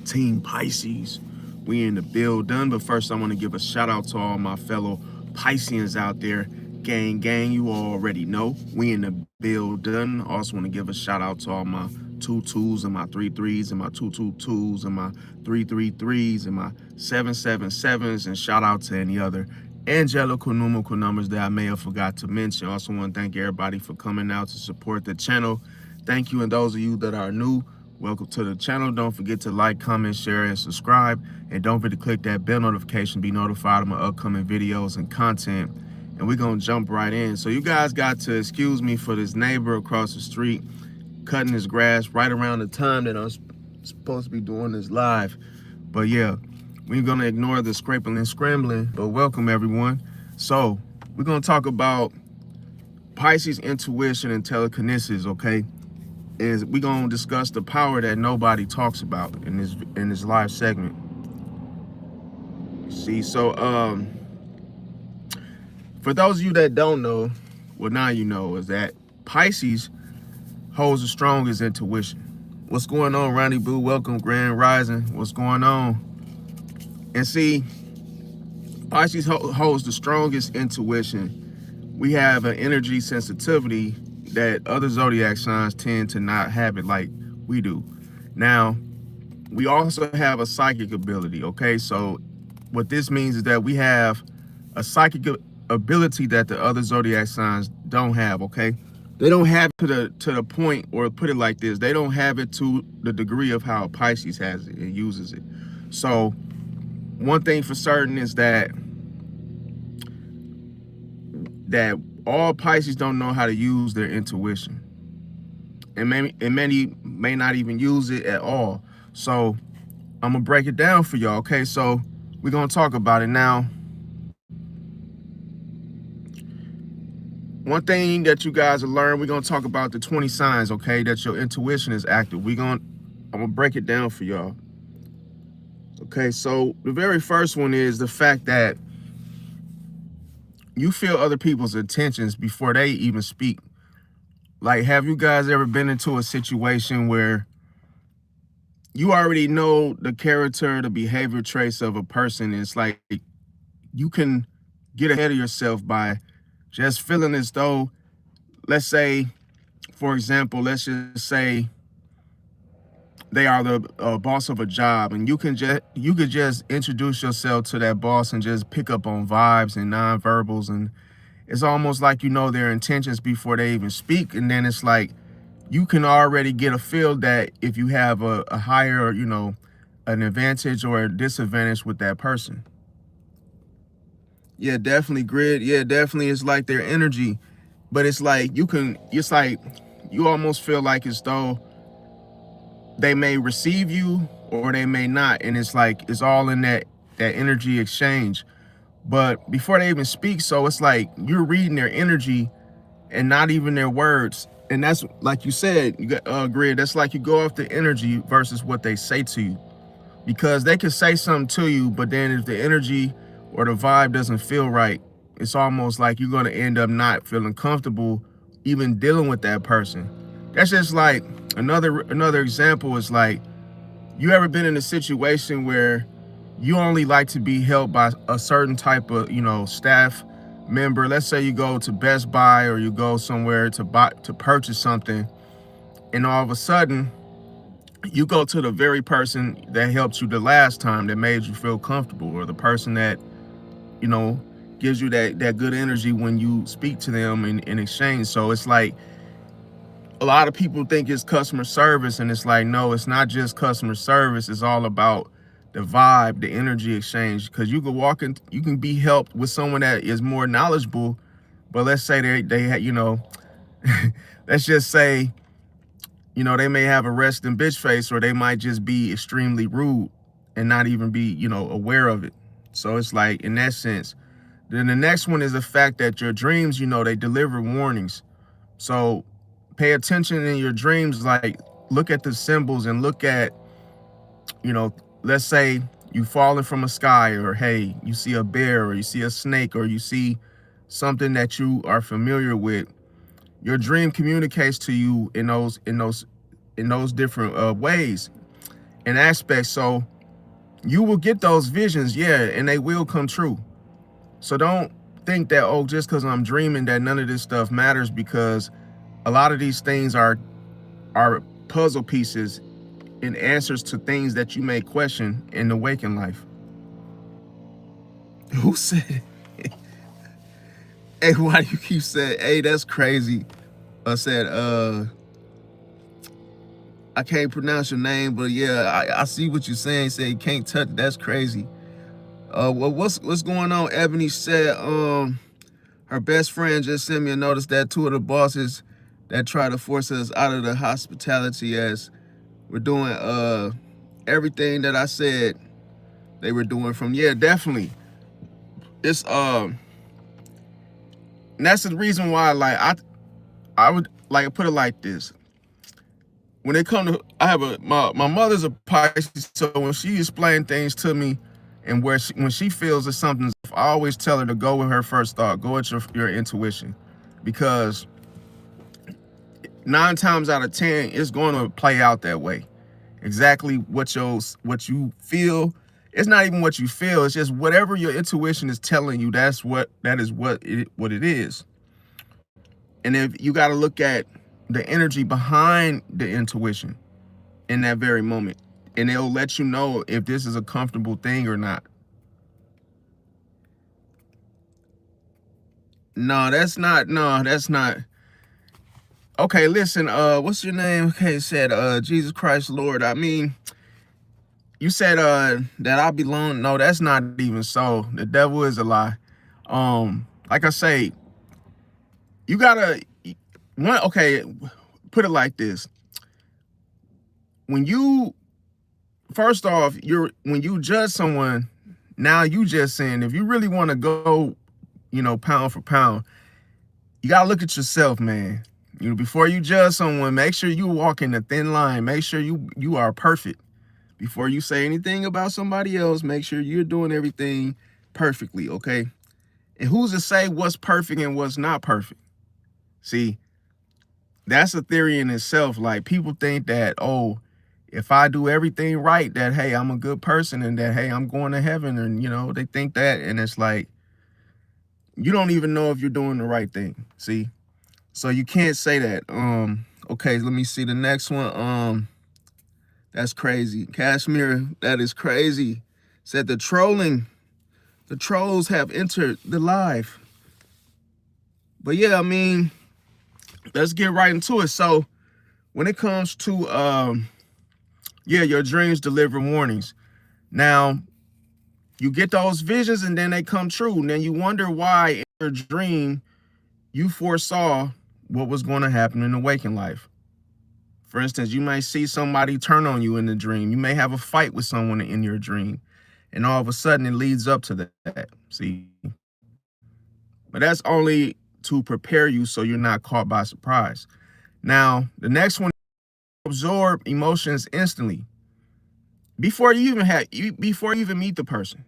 Team Pisces. We in the building, but first I want to give a shout out to all my fellow Pisceans out there. Gang, you already know. We in the building. Also want to give a shout out to all my 2 2s and my 3 3s and my 2 2 2s and my 3 3 3s and my 7 7 7s, and shout out to any other angelical numerical numbers that I may have forgot to mention. Also want to thank everybody for coming out to support the channel. Thank you, and those of you that are new, welcome to the channel. Don't forget to like, comment, share, and subscribe. And don't forget to click that bell notification to be notified of my upcoming videos and content. And we're going to jump right in. So you guys got to excuse me for this neighbor across the street cutting his grass right around the time that I'm supposed to be doing this live. But yeah, we're going to ignore the scraping and scrambling. But welcome, everyone. So we're going to talk about Pisces intuition and telekinesis, okay? Is we're gonna discuss the power that nobody talks about in this live segment. See, so for those of you that don't know, well, now you know, is that Pisces holds the strongest intuition. What's going on, Ronnie Boo? Welcome, Grand Rising. What's going on? And see, Pisces holds the strongest intuition. We have an energy sensitivity that other zodiac signs tend to not have it like we do. Now, we also have a psychic ability, okay? So what this means is that we have a psychic ability that the other zodiac signs don't have, okay? They don't have it to the point, or put it like this, they don't have it to the degree of how Pisces has it and uses it. So one thing for certain is that all Pisces don't know how to use their intuition, and many may not even use it at all. So I'm gonna break it down for y'all. Okay, so we're gonna talk about it now. One thing that you guys will learn, we're gonna talk about the 20 signs, okay, that your intuition is active. I'm gonna break it down for y'all. Okay, so the very first one is the fact that you feel other people's intentions before they even speak. Like, have you guys ever been into a situation where you already know the character, the behavior traits of a person? It's like you can get ahead of yourself by just feeling as though, let's say, for example, let's just say they are the boss of a job, and you could just introduce yourself to that boss and just pick up on vibes and nonverbals, and it's almost like you know their intentions before they even speak. And then it's like you can already get a feel that if you have a higher, you know, an advantage or a disadvantage with that person. Yeah, definitely, Grid. Yeah, definitely, it's like their energy, but it's like it's like you almost feel like as though they may receive you or they may not, and it's like it's all in that energy exchange. But before they even speak, so it's like you're reading their energy and not even their words. And that's like you said, you got Grid, that's like you go off the energy versus what they say to you, because they can say something to you, but then if the energy or the vibe doesn't feel right, it's almost like you're going to end up not feeling comfortable even dealing with that person. That's just like another example is like, you ever been in a situation where you only like to be helped by a certain type of, you know, staff member? Let's say you go to Best Buy or you go somewhere to purchase something, and all of a sudden you go to the very person that helped you the last time, that made you feel comfortable, or the person that, you know, gives you that good energy when you speak to them in exchange. So it's like a lot of people think it's customer service, and it's like, no, it's not just customer service. It's all about the vibe, the energy exchange. Because you can be helped with someone that is more knowledgeable, but let's say they you know, let's just say, you know, they may have a resting bitch face, or they might just be extremely rude and not even be, you know, aware of it. So it's like, in that sense. Then the next one is the fact that your dreams, you know, they deliver warnings. So pay attention in your dreams, like look at the symbols and look at, you know, let's say you falling from a sky, or hey, you see a bear, or you see a snake, or you see something that you are familiar with. Your dream communicates to you in those different ways. and aspects. So you will get those visions, yeah, and they will come true. So don't think that, oh, just because I'm dreaming that none of this stuff matters, because a lot of these things are puzzle pieces and answers to things that you may question in the waking life. Who said it? Hey, why do you keep saying, hey, that's crazy? I said, I can't pronounce your name, but yeah, I see what you're saying. You say you can't touch it. That's crazy. Well, what's going on? Ebony said, her best friend just sent me a notice that two of the bosses that try to force us out of the hospitality, as we're doing everything that I said they were doing from. Yeah, definitely. It's and that's the reason why, like, I would like put it like this. When it comes to, I have my mother's a Pisces, so when she explains things to me, and when she feels that something's off, I always tell her to go with her first thought, go with your intuition, because 9 times out of 10 it's going to play out that way. Exactly what you feel. It's not even what you feel. It's just whatever your intuition is telling you. That is what it is. And if you got to look at the energy behind the intuition in that very moment, and it'll let you know if this is a comfortable thing or not. No, that's not. No, that's not. Okay, listen. What's your name? Okay, it said Jesus Christ Lord. I mean, you said that I belong. No, that's not even so. The devil is a lie. Like I say, you gotta okay, put it like this. When you first off, when you judge someone, now you just saying, if you really want to go, pound for pound, you gotta look at yourself, man. Before you judge someone, make sure you walk in a thin line. Make sure you are perfect. Before you say anything about somebody else, make sure you're doing everything perfectly, okay? And who's to say what's perfect and what's not perfect? See, that's a theory in itself. Like, people think that, oh, if I do everything right, that, hey, I'm a good person, and that, hey, I'm going to heaven. And, they think that, and it's like, you don't even know if you're doing the right thing. See? So you can't say that. Okay, let me see the next one. That's crazy. Kashmir, that is crazy. Said the trolls have entered the live. But yeah, I mean, let's get right into it. So when it comes to your dreams deliver warnings. Now, you get those visions and then they come true. And then you wonder why in your dream you foresaw what was going to happen in the waking life. For instance, you might see somebody turn on you in the dream. You may have a fight with someone in your dream, and all of a sudden it leads up to that. See? But that's only to prepare you so you're not caught by surprise. Now, the next one, absorb emotions instantly. Before you even meet the person,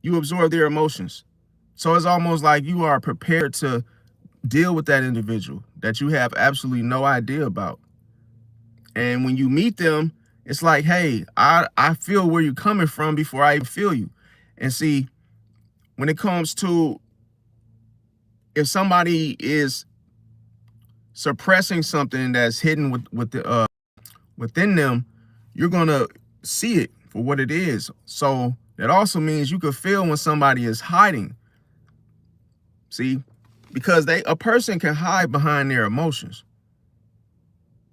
you absorb their emotions. So it's almost like you are prepared to deal with that individual that you have absolutely no idea about. And when you meet them, it's like, hey, I feel where you're coming from before I even feel you. And see, when it comes to, if somebody is suppressing something that's hidden within them, you're gonna see it for what it is. So that also means you could feel when somebody is hiding. See, because a person can hide behind their emotions.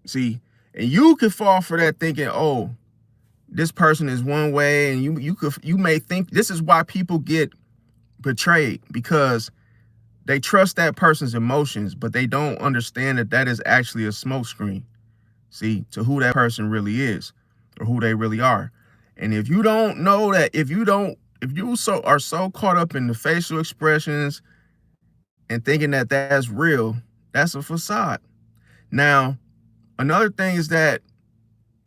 See, and you could fall for that thinking, oh, this person is one way, and you may think this is why people get betrayed, because they trust that person's emotions, but they don't understand that is actually a smokescreen. See, to who that person really is, or who they really are. And if you don't know that, if you are so caught up in the facial expressions and thinking that that's real, that's a facade. Now, another thing is that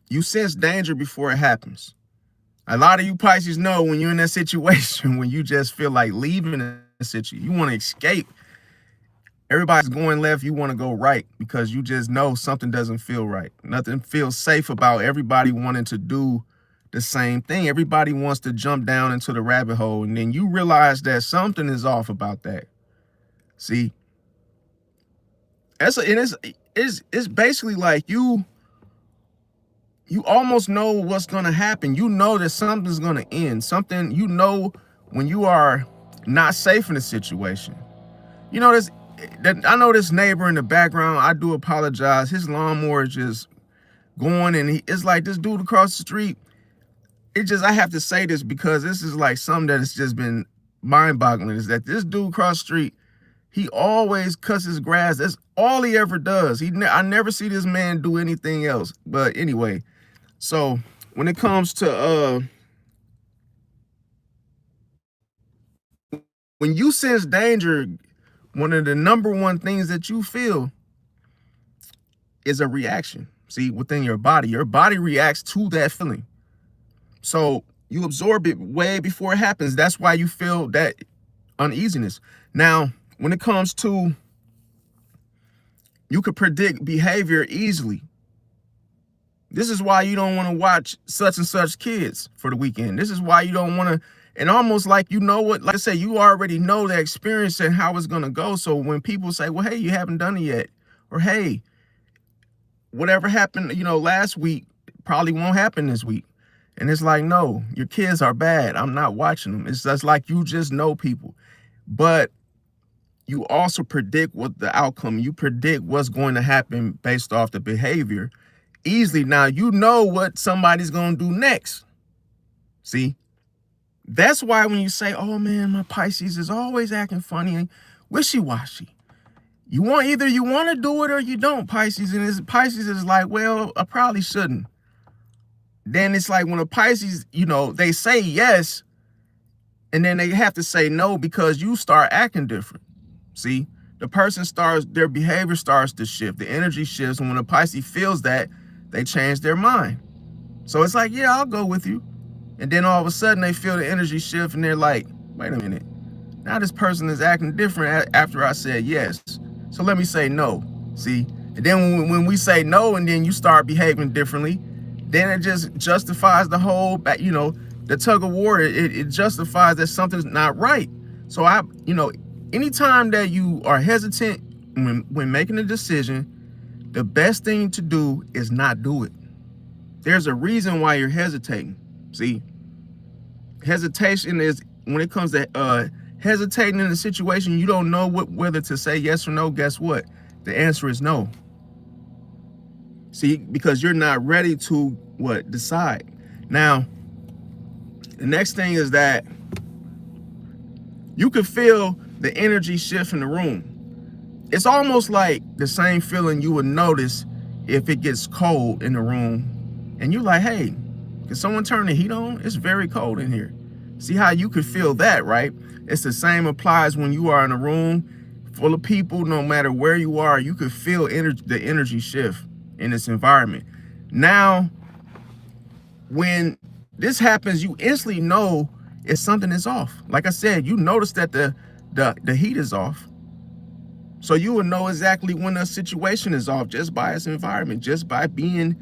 you sense danger before it happens. A lot of you Pisces know when you're in that situation, when you just feel like leaving a situation, you want to escape. Everybody's going left, you want to go right, because you just know something doesn't feel right. Nothing feels safe about everybody wanting to do the same thing. Everybody wants to jump down into the rabbit hole, and then you realize that something is off about that. See, it's basically like you almost know what's gonna happen. You know that something's gonna end. Something, you know, when you are not safe in a situation. You know this. I know this neighbor in the background. I do apologize. His lawnmower is just going, and it's like this dude across the street. I have to say this because this is like something that has just been mind-boggling. Is that this dude across the street, he always cuts his grass. That's all he ever does. I never see this man do anything else. But anyway, so when it comes to when you sense danger, one of the number one things that you feel is a reaction. See, within your body reacts to that feeling. So you absorb it way before it happens. That's why you feel that uneasiness. Now, when it comes to, you could predict behavior easily. This is why you don't want to watch such and such kids for the weekend. This is why you don't want to, and almost like, you know what, like I say, you already know the experience and how it's going to go. So when people say, well, hey, you haven't done it yet, or hey, whatever happened, you know, last week probably won't happen this week. And it's like, no, your kids are bad. I'm not watching them. It's just like, you just know people. But you also predict what the outcome, you predict what's going to happen based off the behavior easily. Now, you know what somebody's going to do next. See, that's why when you say, oh man, my Pisces is always acting funny and wishy-washy, you want to do it or you don't, Pisces. And Pisces is like, well, I probably shouldn't. Then it's like when a Pisces, you know, they say yes, and then they have to say no because you start acting different. See, the person their behavior starts to shift, the energy shifts, and when a Pisces feels that, they change their mind. So it's like, yeah, I'll go with you. And then all of a sudden they feel the energy shift and they're like, wait a minute, now this person is acting different after I said yes. So let me say no. See, and then when we say no and then you start behaving differently, then it just justifies the whole, you know, the tug of war. It justifies that something's not right. So you know, anytime that you are hesitant when making a decision, the best thing to do is not do it. There's a reason why you're hesitating. See, hesitation is when it comes to hesitating in a situation, you don't know whether to say yes or no. Guess what? The answer is no. See, because you're not ready to decide. Now, the next thing is that you can feel the energy shift in the room. It's almost like the same feeling you would notice if it gets cold in the room and you're like, hey, can someone turn the heat on? It's very cold in here. See how you could feel that, right? It's the same applies when you are in a room full of people. No matter where you are, you could feel the energy shift in this environment. Now, when this happens, you instantly know if something is off. Like I said, you notice that the heat is off. So you will know exactly when a situation is off just by its environment, just by being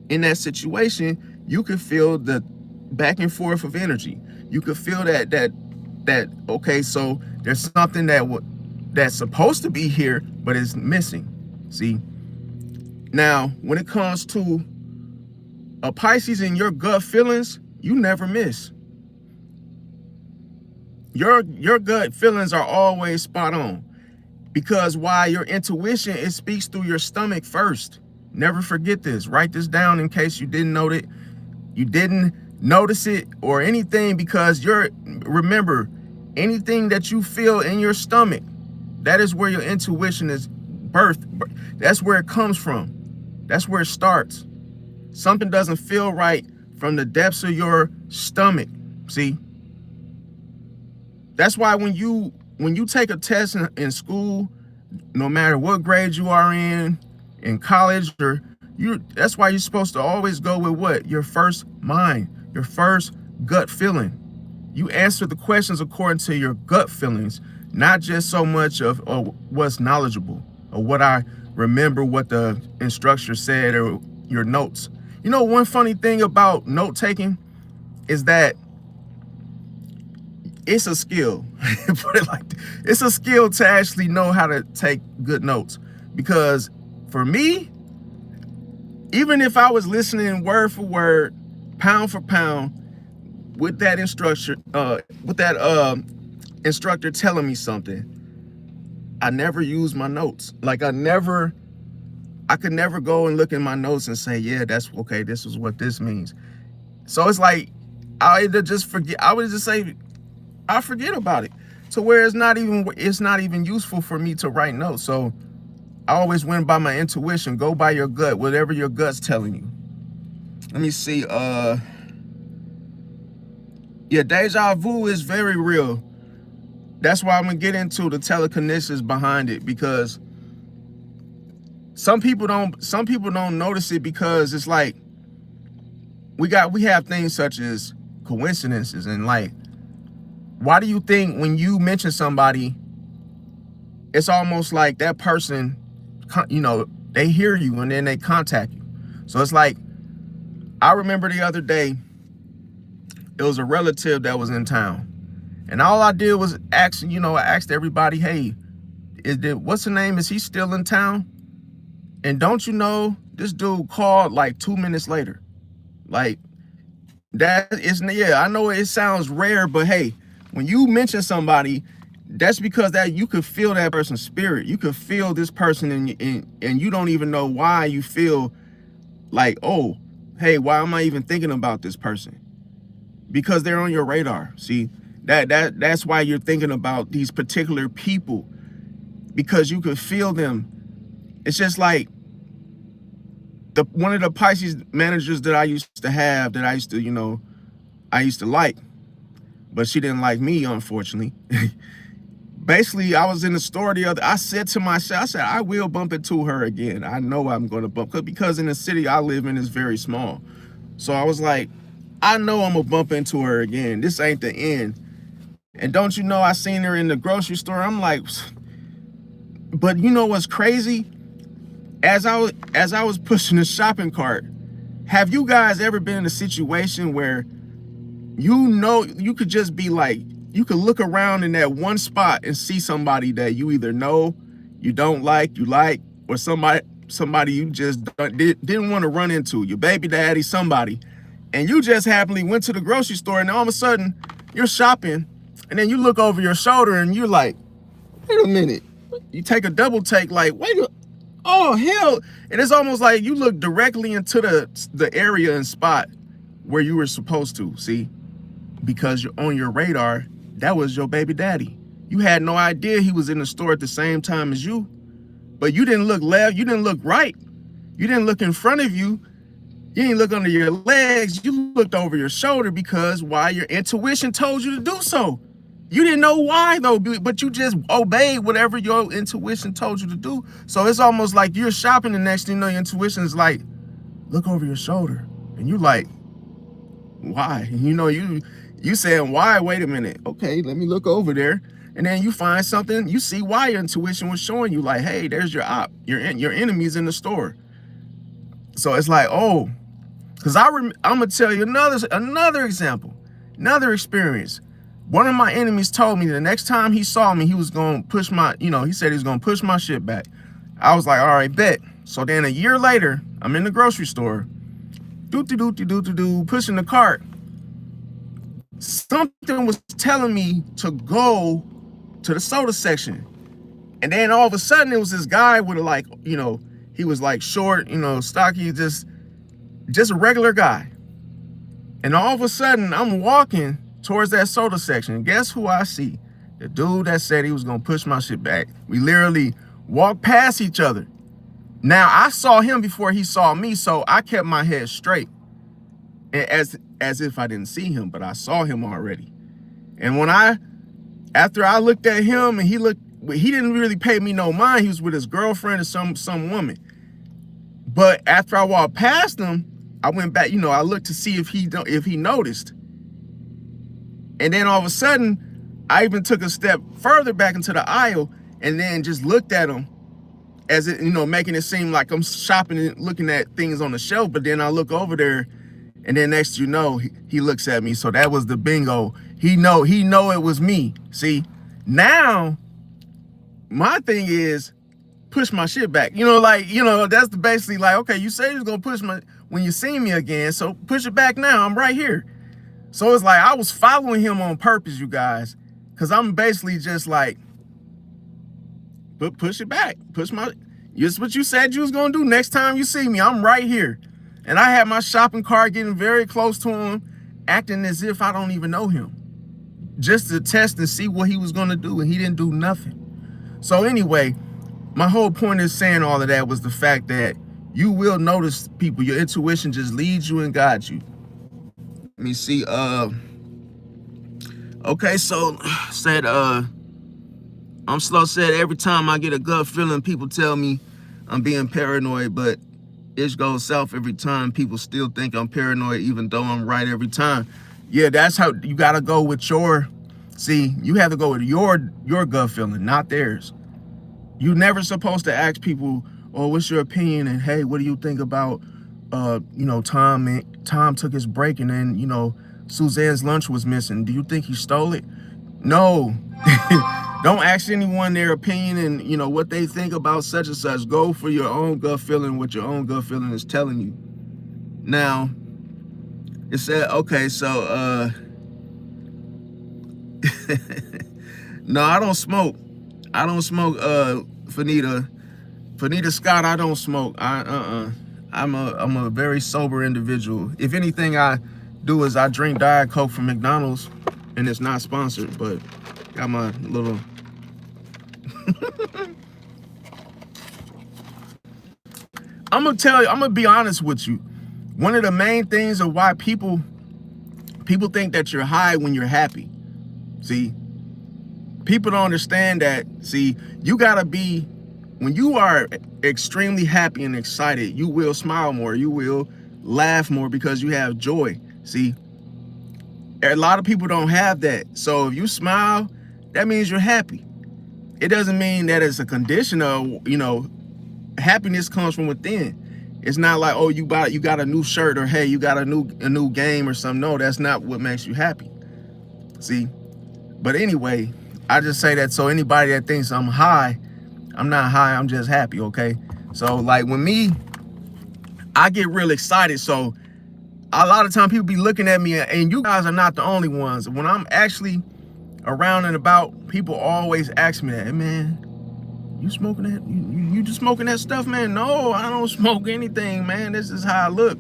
in that situation. You can feel the back and forth of energy. You could feel that okay, so there's something that's supposed to be here, but it's missing. See, now when it comes to a Pisces and your gut feelings, you never miss. Your gut feelings are always spot on, because while your intuition, it speaks through your stomach first. Never forget this. Write this down in case you didn't notice it or anything, because remember, anything that you feel in your stomach, that is where your intuition is birthed. That's where it comes from. That's where it starts. Something doesn't feel right from the depths of your stomach. See, that's why when you take a test in school, no matter what grade you are in college, that's why you're supposed to always go with what? Your first mind, your first gut feeling. You answer the questions according to your gut feelings, not just so much of what's knowledgeable or what I remember what the instructor said or your notes. You know, one funny thing about note taking, is that it's a skill. Put it like it's a skill to actually know how to take good notes. Because for me, even if I was listening word for word, pound for pound, with that instructor telling me something, I never use my notes. Like I could never go and look in my notes and say, yeah, that's okay, this is what this means. So it's like I either just forget, I would just say I forget about it, to where it's not even useful for me to write notes. So I always went by my intuition. Go by your gut, whatever your gut's telling you. Let me see. Yeah, deja vu is very real. That's why I'm gonna get into the telekinesis behind it, because some people don't notice it, because it's like we have things such as coincidences, and like, why do you think when you mention somebody, it's almost like that person, you know, they hear you and then they contact you. So it's like, I remember the other day, it was a relative that was in town, and all I did was ask, I asked everybody, hey, what's the name? Is he still in town? And don't you know, this dude called like 2 minutes later. Like, that is, yeah, I know it sounds rare, but hey, when you mention somebody, that's because that you could feel that person's spirit. You could feel this person, and you don't even know why you feel like, oh, hey, why am I even thinking about this person? Because they're on your radar. See, that's why you're thinking about these particular people, because you could feel them. It's just like one of the Pisces managers that I used to have, that I used to like, but she didn't like me, unfortunately. Basically, I was in the store I said to myself, I will bump into her again. I know I'm going to bump, because in the city I live in is very small. So I was like, I know I'm going to bump into her again. This ain't the end. And don't you know, I seen her in the grocery store. I'm like, but you know what's crazy? As I was pushing the shopping cart, have you guys ever been in a situation where you could just be like, you could look around in that one spot and see somebody that you either know, you don't like, you like, or somebody you just didn't want to run into, your baby daddy, somebody, and you just happily went to the grocery store, and all of a sudden you're shopping, and then you look over your shoulder and you're like, wait a minute. You take a double take, like, oh hell. And it's almost like you look directly into the area and spot where you were supposed to, see? Because you're on your radar, that was your baby daddy. You had no idea he was in the store at the same time as you, but you didn't look left, you didn't look right, you didn't look in front of you, you didn't look under your legs, you looked over your shoulder, because why? Your intuition told you to do so. You didn't know why though, but you just obeyed whatever your intuition told you to do. So it's almost like you're shopping, the next thing you know, your intuition is like, look over your shoulder, and you like, why? You saying why? Wait a minute. Okay, let me look over there. And then you find something, you see why your intuition was showing you, like, hey, there's your your enemy's in the store. So it's like, oh, because I'm gonna tell you another example, another experience. One of my enemies told me the next time he saw me, he was gonna push my, he said he was gonna push my shit back. I was like, all right, bet. So then a year later, I'm in the grocery store, pushing the cart. Something was telling me to go to the soda section. And then all of a sudden, it was this guy with he was like short, stocky, just a regular guy. And all of a sudden, I'm walking towards that soda section. And guess who I see? The dude that said he was going to push my shit back. We literally walked past each other. Now, I saw him before he saw me, so I kept my head straight. As if I didn't see him, but I saw him already. And after I looked at him, and he didn't really pay me no mind. He was with his girlfriend or some woman. But after I walked past him, I went back, I looked to see if he noticed. And then all of a sudden, I even took a step further back into the aisle and then just looked at him, as it, making it seem like I'm shopping and looking at things on the shelf. But then I look over there, And then next you know, he looks at me. So that was the bingo. He know it was me. See, now my thing is push my shit back. You know, like, you know, that's basically like, okay, you say you're gonna push my when you see me again, so push it back now. I'm right here. So it's like I was following him on purpose, you guys, because I'm basically just like, but push it back. Push my, just what you said you was gonna do. Next time you see me, I'm right here. And I had my shopping cart getting very close to him, acting as if I don't even know him, just to test and see what he was gonna do, and he didn't do nothing. So anyway, my whole point is saying all of that was the fact that you will notice people. Your intuition just leads you and guides you. Let me see. Okay, so said I'm slow said every time I get a gut feeling, people tell me I'm being paranoid, but it goes south every time. People still think I'm paranoid, even though I'm right every time. Yeah, that's how you gotta go with your, see, you have to go with your gut feeling, not theirs. You never supposed to ask people, oh, what's your opinion? And hey, what do you think about you know, Tom took his break and then, you know, Suzanne's lunch was missing. Do you think he stole it? No. Don't ask anyone their opinion and, you know, what they think about such and such. Go for your own gut feeling, what your own gut feeling is telling you. Now, it said, okay, so no, I don't smoke. I don't smoke, Fanita Scott, I don't smoke. I'm a very sober individual. If anything I do is I drink Diet Coke from McDonald's, and it's not sponsored, but got my little I'm gonna be honest with you. One of the main things of why people think that you're high when you're happy. See, people don't understand that. See, you gotta be, when you are extremely happy and excited, you will smile more, you will laugh more because you have joy. See, a lot of people don't have that. So if you smile, that means you're happy. It doesn't mean that it's a condition of, you know, happiness comes from within. It's not like, oh, you got a new shirt, or hey, you got a new game or something. No, that's not what makes you happy. See, but anyway, I just say that so anybody that thinks I'm high, I'm not high, I'm just happy, okay? So like when me, I get real excited. So a lot of time people be looking at me, and you guys are not the only ones. When I'm actually around and about, people always ask me that, hey man, you smoking that? You just smoking that stuff, man? No, I don't smoke anything, man. This is how I look.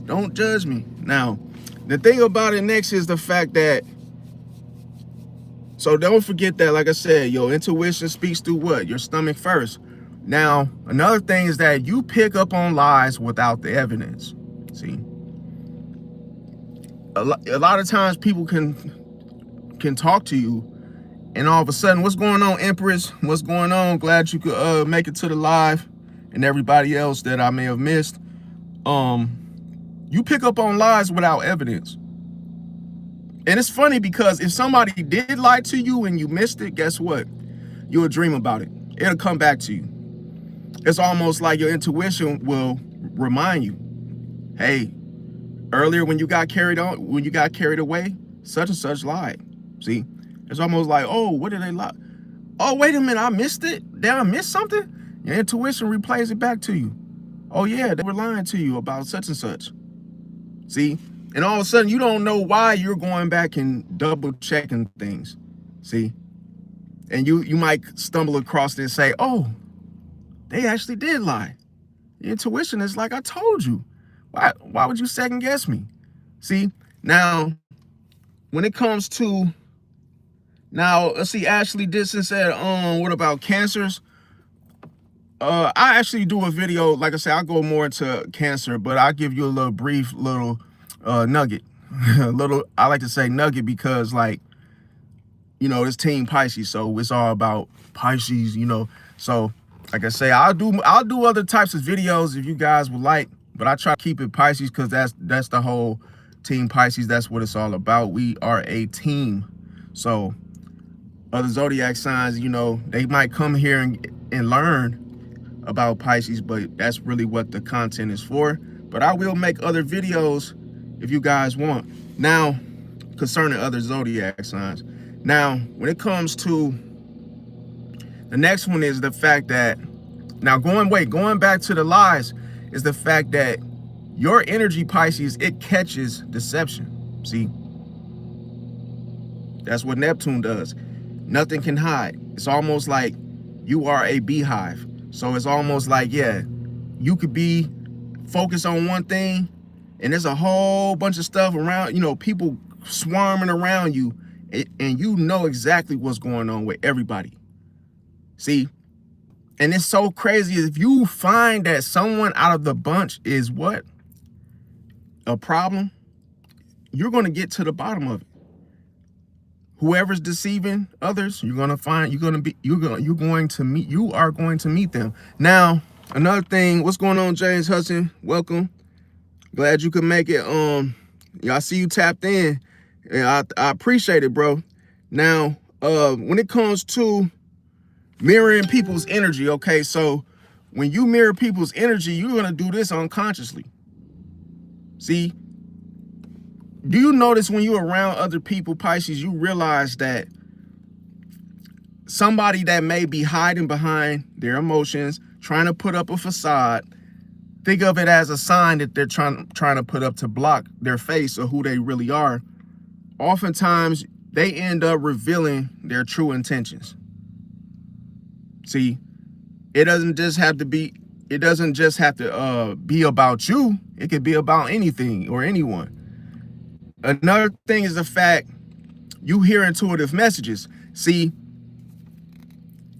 Don't judge me. Now, the thing about it next is the fact that, so don't forget that, like I said, your intuition speaks through what? Your stomach first. Now, another thing is that you pick up on lies without the evidence. See, a lot of times people can talk to you, and all of a sudden, what's going on, Empress? What's going on? Glad you could make it to the live, and everybody else that I may have missed. You pick up on lies without evidence. And it's funny because if somebody did lie to you and you missed it, guess what? You'll dream about it. It'll come back to you. It's almost like your intuition will remind you, hey, earlier when you got carried away, such and such lied. See, it's almost like, oh, what did they lie? Oh, wait a minute, I missed it. Did I miss something? Your intuition replays it back to you. Oh yeah, they were lying to you about such and such. See, and all of a sudden you don't know why you're going back and double checking things. See, and you might stumble across it and say, oh, they actually did lie. Your intuition is like, I told you. Why would you second guess me? See, now, when it comes to, now, let's see, Ashley Dixon said, what about cancers? I actually do a video, like I said, I'll go more into cancer, but I'll give you a little brief little nugget. I like to say nugget because, like, you know, it's Team Pisces, so it's all about Pisces, you know. So, like I say, I'll do other types of videos if you guys would like, but I try to keep it Pisces because that's the whole Team Pisces. That's what it's all about. We are a team. So other zodiac signs, you know, they might come here and learn about Pisces, but that's really what the content is for. But I will make other videos if you guys want. Now, concerning other zodiac signs. Now, when it comes to the next one is the fact that, now going back to the lies, is the fact that your energy, Pisces, it catches deception. See, that's what Neptune does. Nothing can hide. It's almost like you are a beehive. So it's almost like, yeah, you could be focused on one thing and there's a whole bunch of stuff around, you know, people swarming around you, and you know exactly what's going on with everybody. See, and it's so crazy if you find that someone out of the bunch is what? A problem, you're going to get to the bottom of it. Whoever's deceiving others, you are going to meet them. Now, another thing, what's going on, James Hudson? Welcome. Glad you could make it. Yeah, I see you tapped in. And I appreciate it, bro. Now, when it comes to mirroring people's energy, okay, so when you mirror people's energy, you're gonna do this unconsciously. See, do you notice when you're around other people, Pisces, you realize that somebody that may be hiding behind their emotions, trying to put up a facade, think of it as a sign that they're trying to put up to block their face or who they really are. Oftentimes, they end up revealing their true intentions. See, it doesn't just have to be about you. It could be about anything or anyone. Another thing is the fact you hear intuitive messages. See,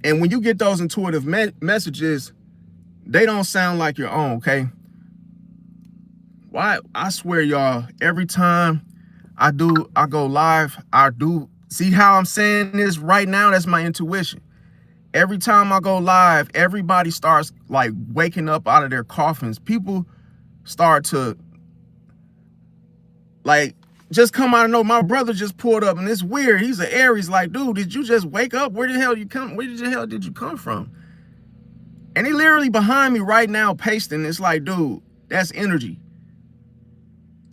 and when you get those intuitive messages, they don't sound like your own, okay? Why? I swear, y'all, every time I go live, see how I'm saying this right now? That's my intuition. Every time I go live, everybody starts like waking up out of their coffins. People start to like just come out of nowhere. My brother just pulled up, and it's weird. He's an Aries. Like, dude, did you just wake up? Where the hell did you come from? And he literally behind me right now pasting. It's like, dude, that's energy.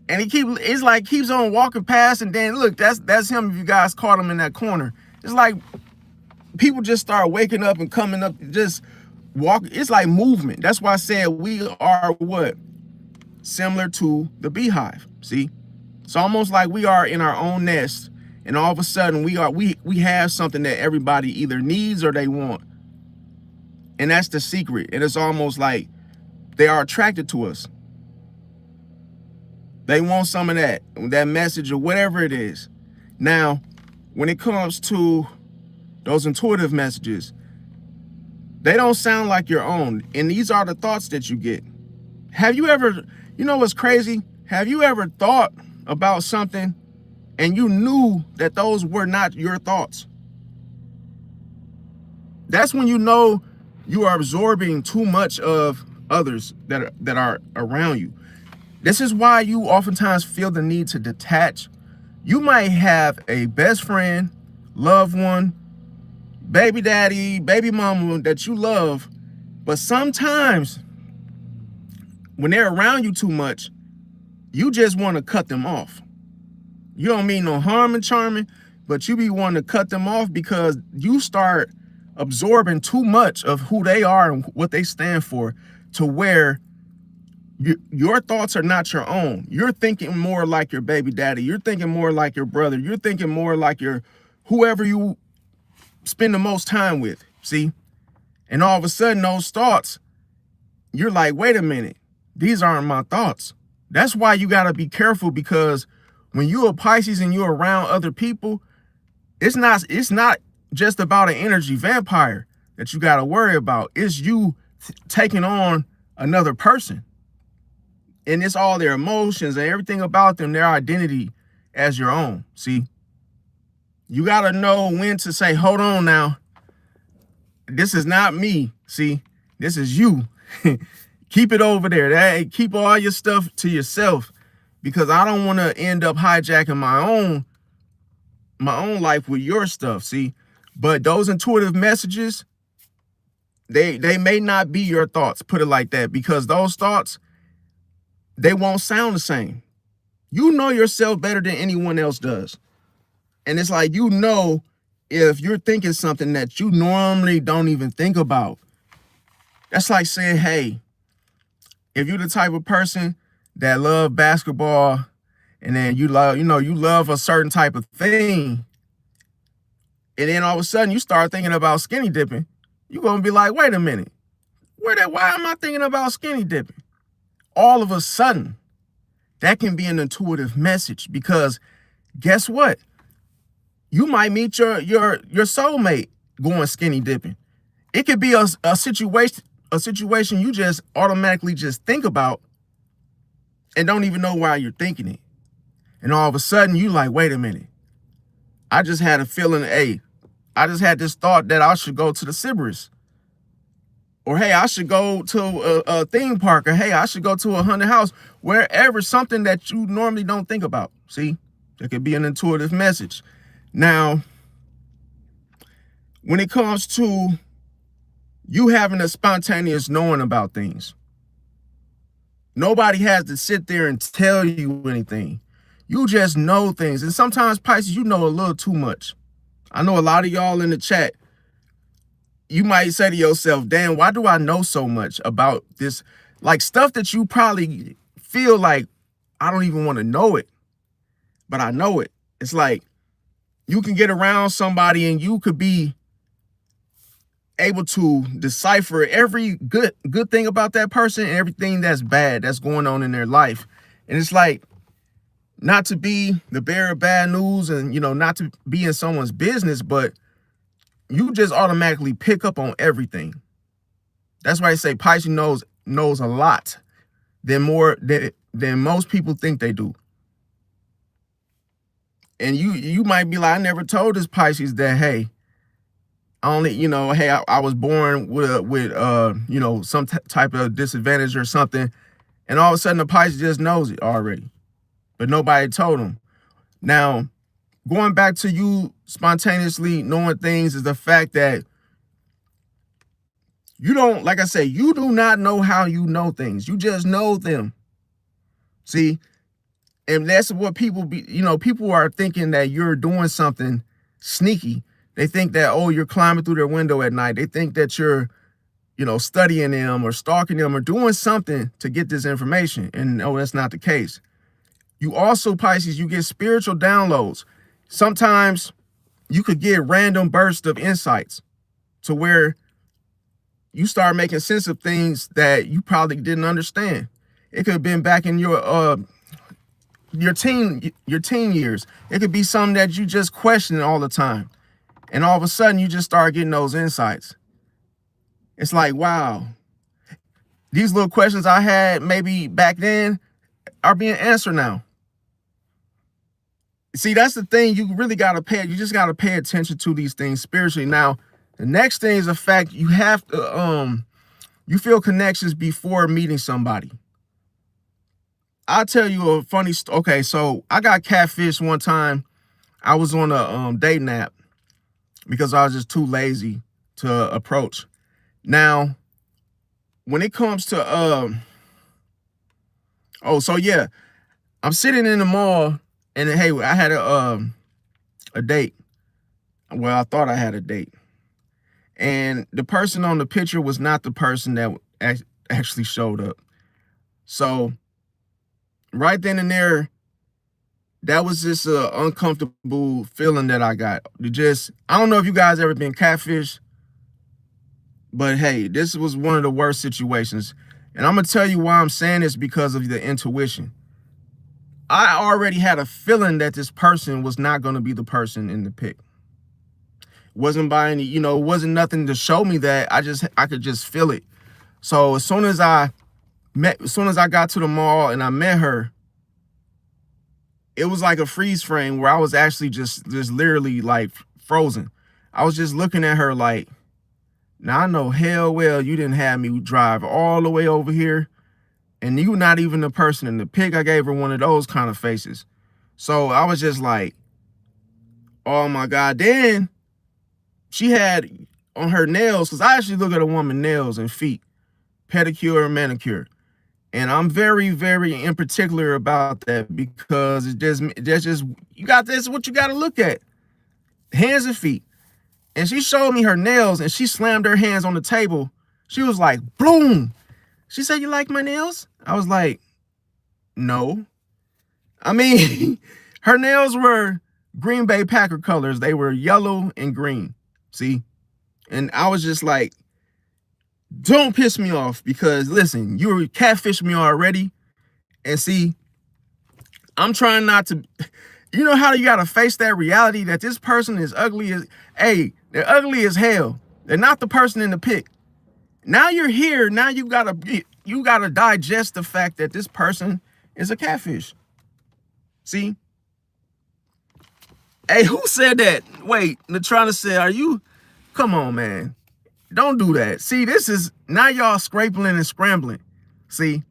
And it's like keeps on walking past, and then look, that's him. If you guys caught him in that corner, it's like people just start waking up and coming up, just walk. It's like movement. That's why I said we are what? Similar to the beehive. See, it's almost like we are in our own nest, and all of a sudden we have something that everybody either needs or they want, and that's the secret. And it's almost like they are attracted to us. They want some of that message or whatever it is. Now, when it comes to those intuitive messages, they don't sound like your own. And these are the thoughts that you get. Have you ever, you know what's crazy? Have you ever thought about something and you knew that those were not your thoughts? That's when you know you are absorbing too much of others that are around you. This is why you oftentimes feel the need to detach. You might have a best friend, loved one, baby daddy, baby mama that you love, but sometimes when they're around you too much, you just want to cut them off. You don't mean no harm and charming, but you be wanting to cut them off because you start absorbing too much of who they are and what they stand for, to where your thoughts are not your own. You're thinking more like your baby daddy. You're thinking more like your brother. You're thinking more like your whoever you spend the most time with. See? And all of a sudden, those thoughts, you're like, wait a minute, these aren't my thoughts. That's why you got to be careful, because when you're a Pisces and you're around other people, it's not just about an energy vampire that you got to worry about. It's you taking on another person. And it's all their emotions and everything about them, their identity as your own. See, you got to know when to say, hold on now. This is not me. See, this is you. Keep it over there. Keep all your stuff to yourself, because I don't want to end up hijacking my own life with your stuff. See, but those intuitive messages, they may not be your thoughts, put it like that, because those thoughts, they won't sound the same. You know yourself better than anyone else does. And it's like, you know, if you're thinking something that you normally don't even think about. That's like saying, hey, if you're the type of person that love basketball and then you love a certain type of thing, and then all of a sudden you start thinking about skinny dipping, you're going to be like, wait a minute, why am I thinking about skinny dipping? All of a sudden, that can be an intuitive message, because guess what? You might meet your soulmate going skinny dipping. It could be a situation you just automatically just think about and don't even know why you're thinking it. And all of a sudden you like, wait a minute. I just had a feeling, hey, I just had this thought that I should go to the Sybaris. Or hey, I should go to a theme park. Or hey, I should go to a haunted house. Wherever, something that you normally don't think about. See, it could be an intuitive message. Now, when it comes to you having a spontaneous knowing about things, nobody has to sit there and tell you anything. You just know things. And sometimes, Pisces, you know a little too much. I know a lot of y'all in the chat, you might say to yourself, damn, why do I know so much about this? Like stuff that you probably feel like, I don't even want to know it, but I know it. It's like you can get around somebody and you could be able to decipher every good thing about that person and everything that's bad that's going on in their life. And it's like, not to be the bearer of bad news and, not to be in someone's business, but you just automatically pick up on everything. That's why I say Pisces knows a lot than most people think they do. And you might be like, I never told this Pisces that, hey, I was born with some type of disadvantage or something. And all of a sudden the Pisces just knows it already, but nobody told him. Now, going back to you spontaneously knowing things is the fact that you don't, like I say, you do not know how you know things. You just know them. See? And that's what people are thinking, that you're doing something sneaky. They think that, oh, you're climbing through their window at night. They think that you're, studying them or stalking them or doing something to get this information. And no, that's not the case. You also, Pisces, you get spiritual downloads. Sometimes you could get random bursts of insights to where you start making sense of things that you probably didn't understand. It could have been back in your teen years. It could be something that you just question all the time. And all of a sudden you just start getting those insights. It's like, wow, these little questions I had maybe back then are being answered now. See, that's the thing. You really got to you just got to pay attention to these things spiritually. Now, the next thing is the fact you have to, you feel connections before meeting somebody. I'll tell you a funny story. Okay, so I got catfished one time. I was on a dating app because I was just too lazy to approach. Now, when it comes to, I'm sitting in the mall and hey, I had a date. Well, I thought I had a date. And the person on the picture was not the person that actually showed up. So right then and there, that was just an uncomfortable feeling that I got. I don't know if you guys ever been catfished, but hey, this was one of the worst situations. And I'm going to tell you why I'm saying this, because of the intuition. I already had a feeling that this person was not going to be the person in the pic. Wasn't by any, it wasn't nothing to show me that. I could just feel it. So as soon as I got to the mall and I met her, it was like a freeze frame where I was actually just literally like frozen. I was just looking at her like, now I know hell well you didn't have me drive all the way over here, and you not even the person in the pic. I gave her one of those kind of faces. So I was just like, oh my God. Then she had on her nails, because I actually look at a woman's nails and feet, pedicure and manicure. And I'm very, very in particular about that because that's just you got this what you got to look at. Hands and feet. And she showed me her nails and she slammed her hands on the table. She was like, boom. She said, "You like my nails?" I was like, "No." I mean, her nails were Green Bay Packer colors. They were yellow and green. See? And I was just like, don't piss me off because listen, you catfished me already. And see, I'm trying not to, you know how you got to face that reality that this person is ugly as, hey, they're ugly as hell. They're not the person in the pic. Now you're here. Now you gotta digest the fact that this person is a catfish. See? Hey, who said that? Wait, Natrana said, are you? Come on, man. Don't do that. See, this is, now y'all scraping and scrambling. See?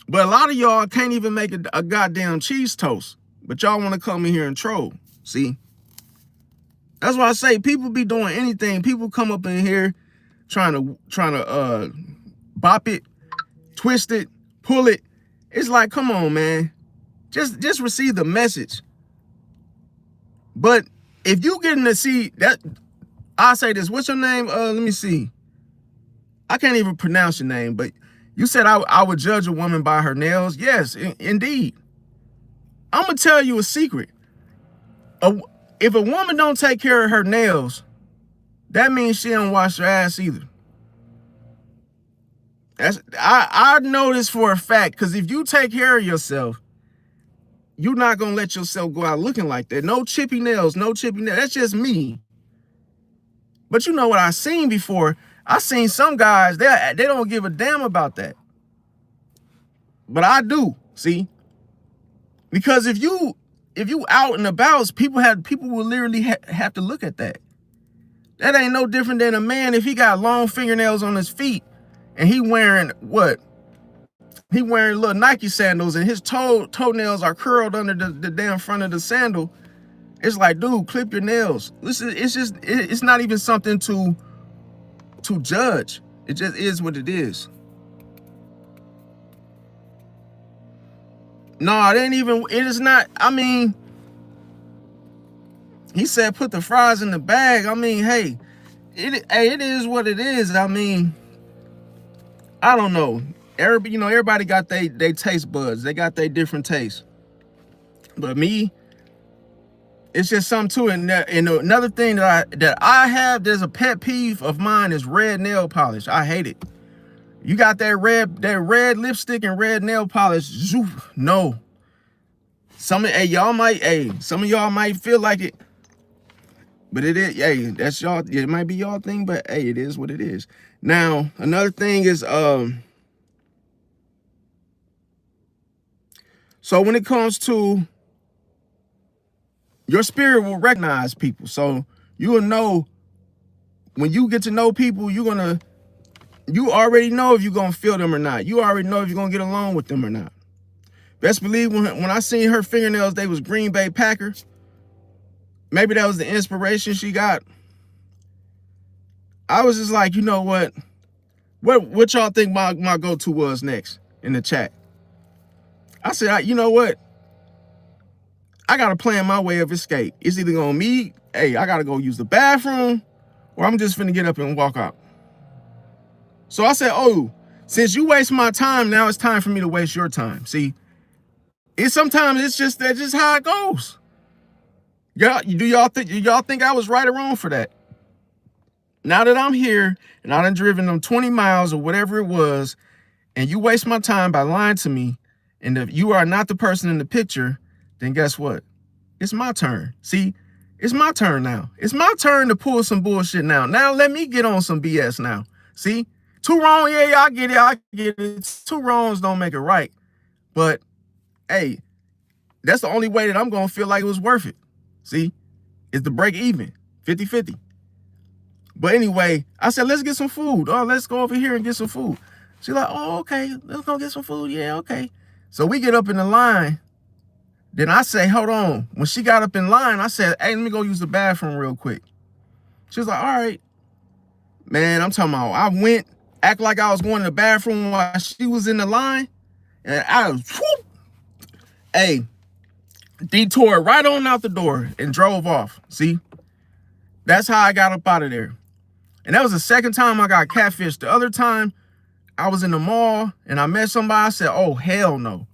But a lot of y'all can't even make a goddamn cheese toast. But y'all want to come in here and troll. See? That's why I say people be doing anything. People come up in here trying to bop it, twist it, pull it. It's like, come on, man. Just receive the message. But if you getting to see that, I'll say this. What's your name? Let me see. I can't even pronounce your name, but you said I would judge a woman by her nails. Yes, indeed. I'm gonna tell you a secret. If a woman don't take care of her nails, that means she don't wash her ass either. I know this for a fact, because if you take care of yourself, you're not gonna let yourself go out looking like that. No chippy nails, no chippy nails. That's just me. But you know what I've seen before? I've seen some guys, they don't give a damn about that. But I do, see? Because if you out and about, people will literally have to look at that. That ain't no different than a man if he got long fingernails on his feet and he wearing what? He wearing little Nike sandals and his toenails are curled under the damn front of the sandal. It's like, dude, clip your nails. Listen, it's not even something to judge. It just is what it is. No, it is not. I mean, he said put the fries in the bag. I mean, hey, it is what it is. I mean, I don't know. Everybody got they taste buds. They got their different tastes. But me, it's just something to it. And another thing that I have, there's a pet peeve of mine is red nail polish. I hate it. You got that red lipstick and red nail polish. No. Some of y'all might feel like it. But it is, hey, that's y'all, it might be y'all thing, but hey, it is what it is. Now, another thing is so when it comes to your spirit will recognize people. So you will know when you get to know people, you already know if you're gonna feel them or not. You already know if you're gonna get along with them or not. Best believe when I seen her fingernails, they was Green Bay Packers. Maybe that was the inspiration she got. I was just like, you know what? What y'all think my go-to was next in the chat? I said, you know what? I got to plan my way of escape. It's either going to me, hey, I got to go use the bathroom, or I'm just finna get up and walk out. So I said, oh, since you waste my time, now it's time for me to waste your time. See, sometimes that's just how it goes. Do y'all think I was right or wrong for that? Now that I'm here and I done driven them 20 miles or whatever it was, and you waste my time by lying to me, and if you are not the person in the picture, then guess what? It's my turn. See, it's my turn now. It's my turn to pull some bullshit now. Now let me get on some BS now. See, two wrong, yeah, I get it. Two wrongs don't make it right. But hey, that's the only way that I'm gonna feel like it was worth it. See, it's the break even, 50-50. But anyway, I said, let's get some food. Oh, let's go over here and get some food. She's like, oh, okay, let's go get some food. Yeah, okay. So we get up in the line. Then I say, hold on. When she got up in line, I said, hey, let me go use the bathroom real quick. She was like, all right. Man, I'm talking about, I went, act like I was going to the bathroom while she was in the line, and I was, whoop, hey, detoured right on out the door and drove off. See, that's how I got up out of there. And that was the second time I got catfished. The other time I was in the mall and I met somebody. I said, oh, hell no.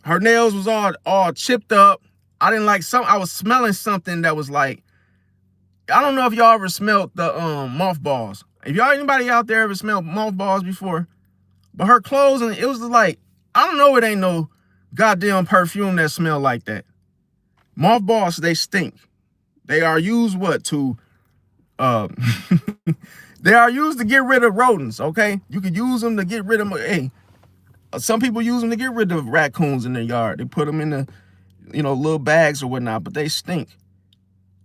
Her nails was all chipped up. I didn't like I was smelling something that was like, I don't know if y'all ever smelled the mothballs. If anybody out there ever smelled mothballs before, but her clothes, and it was like, I don't know, it ain't no goddamn perfume that smell like that. Mothballs, they stink. They are used to they are used to get rid of rodents, okay? You can use them to get rid of, hey, some people use them to get rid of raccoons in their yard. They put them in the, little bags or whatnot, but they stink.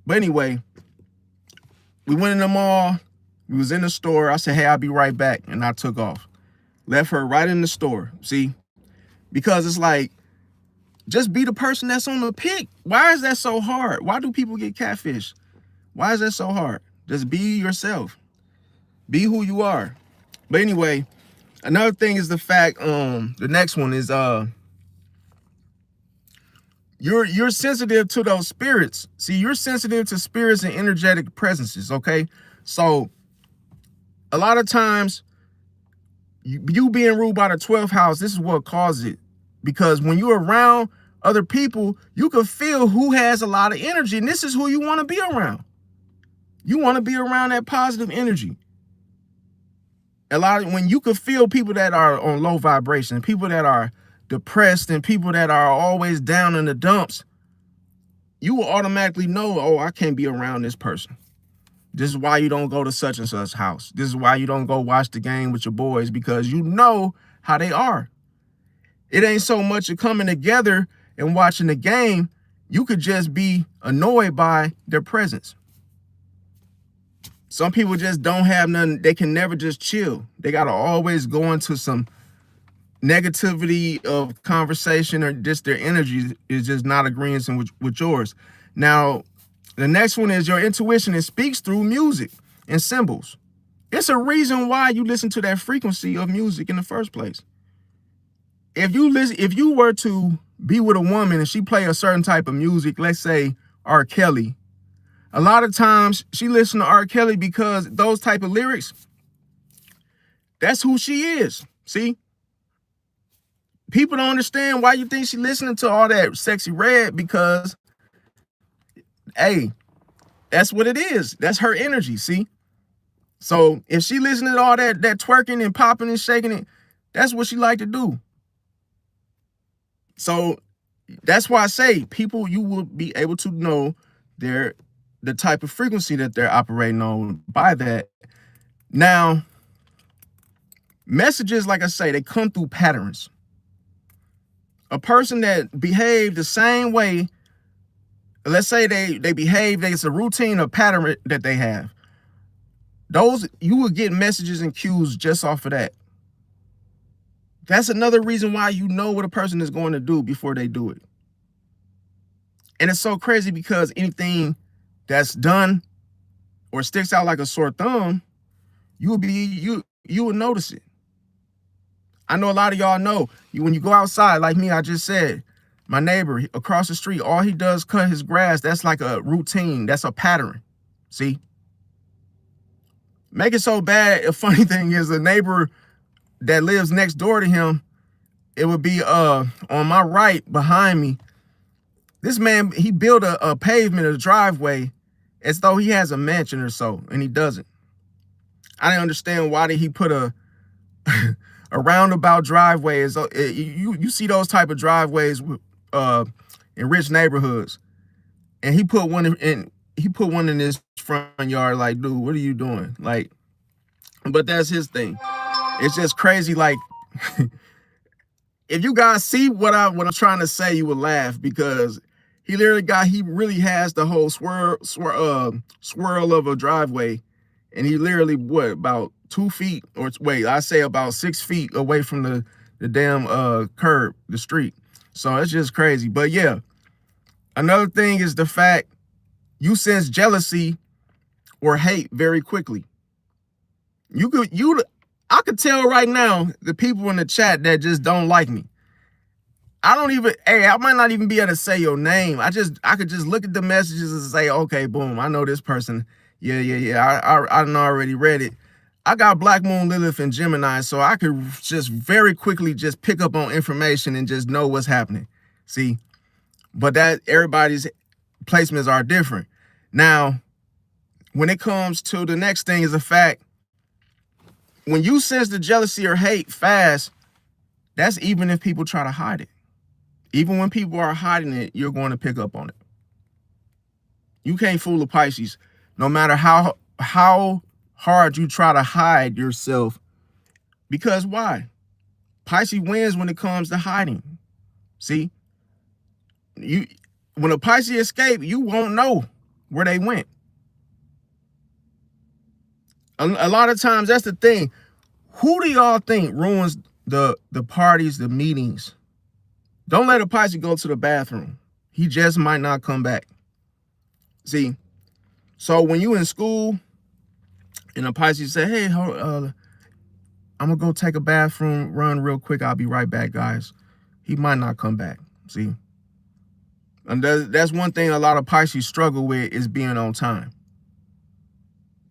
But anyway, we went in the mall. We was in the store. I said, hey, I'll be right back. And I took off. Left her right in the store. See? Because it's like, just be the person that's on the pic. Why is that so hard? Why do people get catfish? Why is that so hard? Just be yourself. Be who you are. But anyway, another thing is the fact, the next one is you're sensitive to those spirits. See, you're sensitive to spirits and energetic presences, okay? So a lot of times you being ruled by the 12th house, this is what causes it. Because when you're around other people, you can feel who has a lot of energy, and this is who you want to be around. You want to be around that positive energy. When you can feel people that are on low vibration, people that are depressed, and people that are always down in the dumps, you will automatically know, oh, I can't be around this person. This is why you don't go to such and such house. This is why you don't go watch the game with your boys, because you know how they are. It ain't so much of coming together and watching the game. You could just be annoyed by their presence. Some people just don't have nothing. They can never just chill. They got to always go into some negativity of conversation, or just their energy is just not agreeing with yours. Now, the next one is your intuition. It speaks through music and symbols. It's a reason why you listen to that frequency of music in the first place. If you were to be with a woman and she play a certain type of music, let's say R. Kelly, a lot of times she listens to R. Kelly because those type of lyrics, that's who she is. See? People don't understand why you think she listening to all that sexy red, because, hey, that's what it is. That's her energy, see? So if she listening to all that twerking and popping and shaking it, that's what she like to do. So that's why I say people, you will be able to know the type of frequency that they're operating on by that. Now, messages, like I say, they come through patterns. A person that behaved the same way, let's say they behave, it's a routine, a pattern that they have. Those, you will get messages and cues just off of that. That's another reason why you know what a person is going to do before they do it. And it's so crazy because anything that's done or sticks out like a sore thumb, you will notice it. I know a lot of y'all know, when you go outside, like me, I just said, my neighbor across the street, all he does cut his grass. That's like a routine. That's a pattern. See? Make it so bad. A funny thing is, a neighbor that lives next door to him, it would be on my right behind me. This man, he built a pavement, a driveway, as though he has a mansion or so, and he doesn't. I didn't understand, why did he put a roundabout driveway? You see those type of driveways in rich neighborhoods, and he put one in his front yard. Like, dude, what are you doing? Like, but that's his thing. It's just crazy. Like, if you guys see what I'm trying to say, you would laugh, because he really has the whole swirl of a driveway, and he literally about 2 feet, or wait, I say about 6 feet away from the damn curb, the street. So it's just crazy. But yeah, another thing is the fact you sense jealousy or hate very quickly. I could tell right now the people in the chat that just don't like me. I don't even, hey, I might not even be able to say your name. I could just look at the messages and say, okay, boom, I know this person. Yeah. I done already read it. I got Black Moon, Lilith, and Gemini, so I could just very quickly just pick up on information and just know what's happening. See, but that everybody's placements are different. Now, when it comes to the next thing is the fact, when you sense the jealousy or hate fast, that's even if people try to hide it. Even when people are hiding it, you're going to pick up on it. You can't fool a Pisces. No matter how hard you try to hide yourself. Because why? Pisces wins when it comes to hiding. See? When a Pisces escape, you won't know where they went. A lot of times, that's the thing. Who do y'all think ruins the parties, the meetings? Don't let a Pisces go to the bathroom. He just might not come back. See? So when you in school and a Pisces say, hey, I'm going to go take a bathroom run real quick. I'll be right back, guys. He might not come back. See? And that's one thing a lot of Pisces struggle with, is being on time.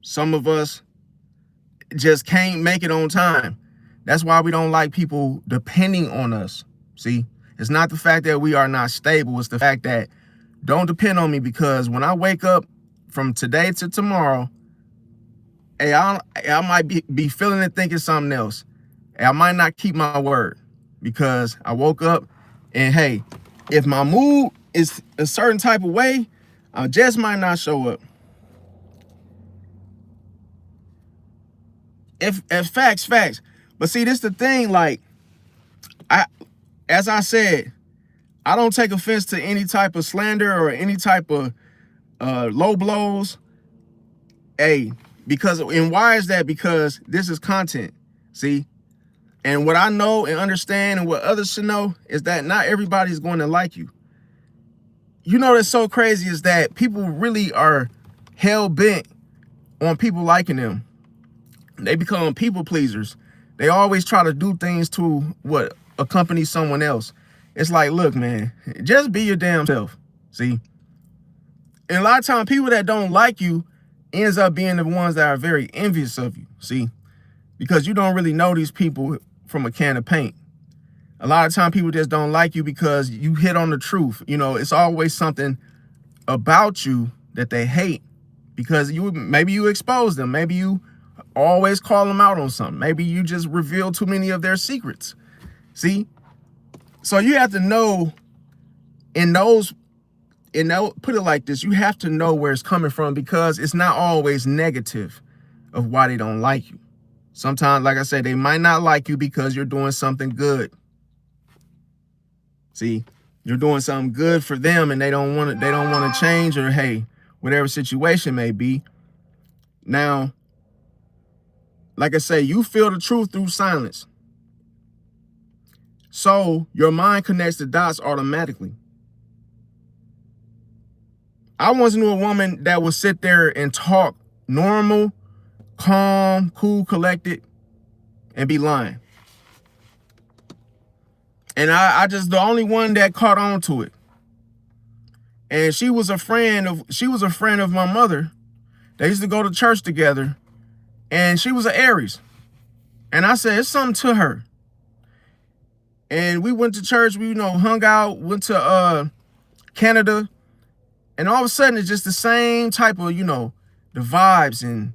Some of us just can't make it on time. That's why we don't like people depending on us. See? It's not the fact that we are not stable. It's the fact that don't depend on me, because when I wake up from today to tomorrow, hey, I might be feeling and thinking something else. Hey, I might not keep my word because I woke up and, hey, if my mood is a certain type of way, I just might not show up. If facts. But see, this is the thing, like, as I said, I don't take offense to any type of slander or any type of low blows. Hey, and why is that? Because this is content, see? And what I know and understand and what others should know is that not everybody's going to like you. You know that's so crazy is that people really are hell-bent on people liking them. They become people pleasers. They always try to do things to accompany someone else. It's like, look, man, just be your damn self. See? And a lot of times people that don't like you ends up being the ones that are very envious of you. See? Because you don't really know these people from a can of paint. A lot of times people just don't like you because you hit on the truth. You know, it's always something about you that they hate because maybe you expose them. Maybe you always call them out on something. Maybe you just reveal too many of their secrets. See? So you have to know put it like this, you have to know where it's coming from, because it's not always negative of why they don't like you. Sometimes, like I said, they might not like you because you're doing something good. See, you're doing something good for them and they don't want to change, or hey, whatever situation may be. Now, like I say, you feel the truth through silence. So your mind connects the dots automatically. I once knew a woman that would sit there and talk normal, calm, cool, collected, and be lying. And I just the only one that caught on to it. And she was a friend of my mother. They used to go to church together. And she was an Aries. And I said, it's something to her. And we went to church, we hung out, went to Canada. And all of a sudden it's just the same type of, the vibes. And,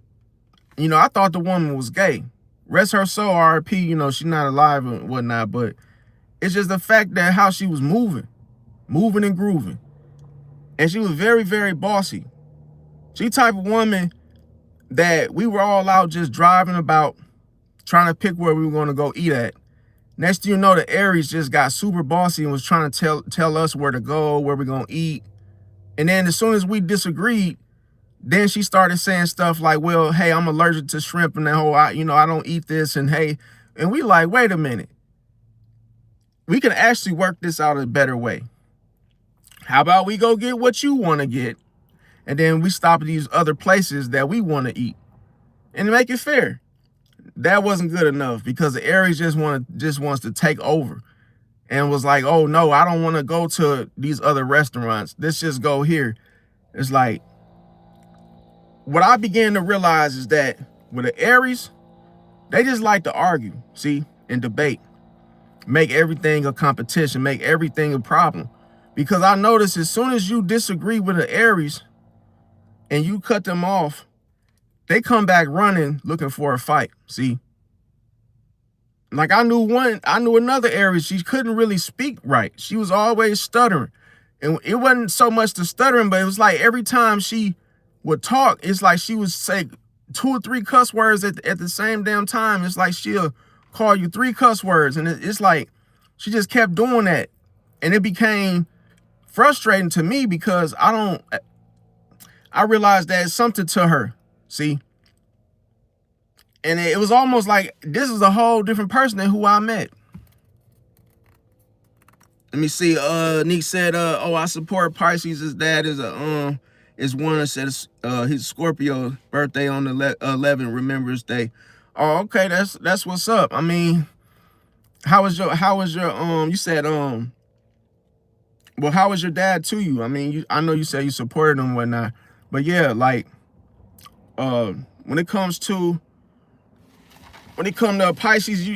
I thought the woman was gay. Rest her soul, RIP, she's not alive and whatnot, but it's just the fact that how she was moving and grooving. And she was very, very bossy. She type of woman that we were all out just driving about, trying to pick where we were going to go eat at. Next thing you know, the Aries just got super bossy and was trying to tell us where to go, where we're going to eat. And then as soon as we disagreed, then she started saying stuff like, well, hey, I'm allergic to shrimp and that whole, I don't eat this. And hey, and we like, wait a minute. We can actually work this out a better way. How about we go get what you want to get, and then we stop at these other places that we want to eat and make it fair. that wasn't good enough, because the Aries just wants to take over, and was like, oh no, I don't want to go to these other restaurants. Let's just go here. It's like, what I began to realize is that with the Aries, they just like to argue, see, and debate, make everything a competition, make everything a problem. Because I noticed as soon as you disagree with the Aries and you cut them off, they come back running looking for a fight. See, like I knew another Aries, she couldn't really speak right. She was always stuttering. And it wasn't so much the stuttering, but it was like every time she would talk, it's like she would say 2 or 3 cuss words at the same damn time. It's like she'll call you 3 cuss words. And it's like she just kept doing that. And it became frustrating to me, because I realized that it's something to her, see? And it was almost like this is a whole different person than who I met. Let me see. Nick said, oh, I support Pisces. His dad is one that says his Scorpio birthday on the 11th, Remembrance Day. Oh, okay, that's what's up. I mean, how was your you said well, how was your dad to you? I mean, I know you said you supported him and whatnot, but yeah, like when it comes to Pisces,